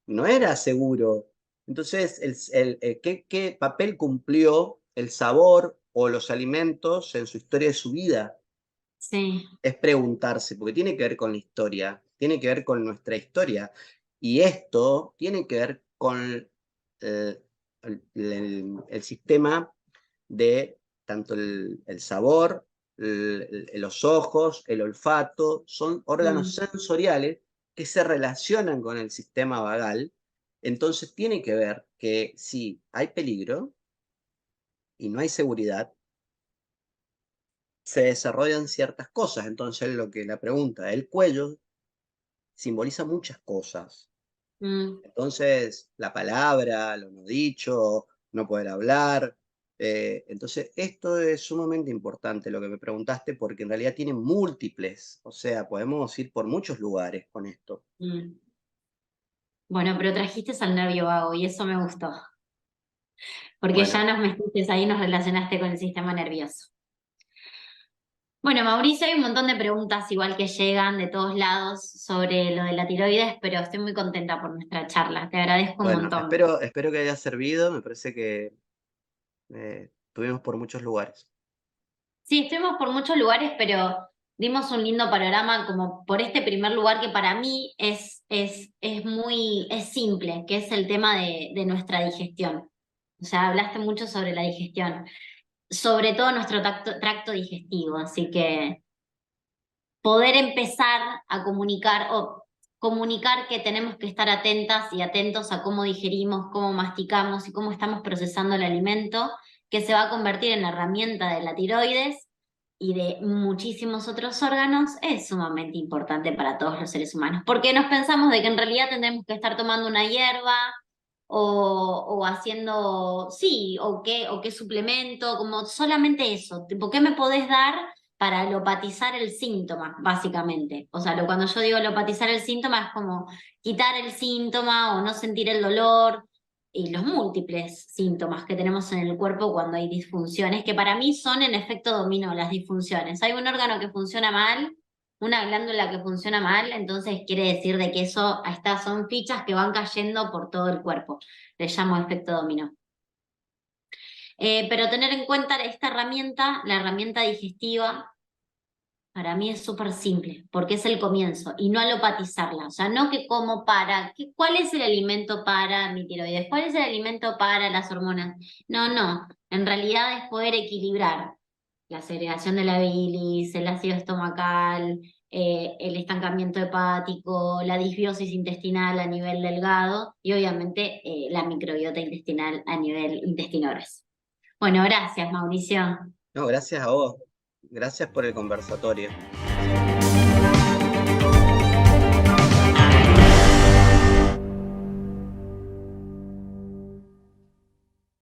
no era seguro. Entonces, ¿qué papel cumplió el sabor o los alimentos en su historia de su vida? sí. Es preguntarse, porque tiene que ver con la historia, tiene que ver con nuestra historia. Y esto tiene que ver con el sistema de tanto el sabor, los ojos, el olfato, son órganos Mm, sensoriales que se relacionan con el sistema vagal. Entonces tiene que ver que si hay peligro y no hay seguridad, se desarrollan ciertas cosas. Entonces, lo que la pregunta, el cuello simboliza muchas cosas. mm, Entonces, la palabra, lo no dicho, no poder hablar. Entonces, esto es sumamente importante lo que me preguntaste, porque en realidad tiene múltiples, o sea, podemos ir por muchos lugares con esto. mm. Bueno, pero trajiste al nervio vago y eso me gustó, porque ya Bueno, nos metiste ahí y nos relacionaste con el sistema nervioso. Bueno, Mauricio, hay un montón de preguntas igual que llegan de todos lados sobre lo de la tiroides, pero estoy muy contenta por nuestra charla. Te agradezco un bueno, montón. espero que haya servido. Me parece que estuvimos por muchos lugares. Sí, estuvimos por muchos lugares, pero dimos un lindo panorama como por este primer lugar que para mí es simple, que es el tema de nuestra digestión. O sea, hablaste mucho sobre la digestión, sobre todo nuestro tracto digestivo, así que poder empezar a comunicar o comunicar que tenemos que estar atentas y atentos a cómo digerimos, cómo masticamos y cómo estamos procesando el alimento, que se va a convertir en la herramienta de la tiroides y de muchísimos otros órganos, es sumamente importante para todos los seres humanos, porque nos pensamos de que en realidad tendremos que estar tomando una hierba o haciendo, sí, o qué suplemento, como solamente eso, tipo, ¿qué me podés dar para alopatizar el síntoma, básicamente? O sea, cuando yo digo alopatizar el síntoma es como quitar el síntoma o no sentir el dolor y los múltiples síntomas que tenemos en el cuerpo cuando hay disfunciones, que para mí son en efecto dominó las disfunciones. Hay un órgano que funciona mal, una glándula que funciona mal, entonces quiere decir de que eso, estas son fichas que van cayendo por todo el cuerpo. Le llamo efecto dominó. Pero tener en cuenta esta herramienta, la herramienta digestiva, para mí es súper simple, porque es el comienzo, y no alopatizarla. O sea, no que como para, ¿cuál es el alimento para mi tiroides? ¿Cuál es el alimento para las hormonas? No, no. En realidad es poder equilibrar la segregación de la bilis, el ácido estomacal, el estancamiento hepático, la disbiosis intestinal a nivel delgado y obviamente la microbiota intestinal a nivel intestino grueso. Bueno, gracias, Mauricio. No, gracias a vos. Gracias por el conversatorio.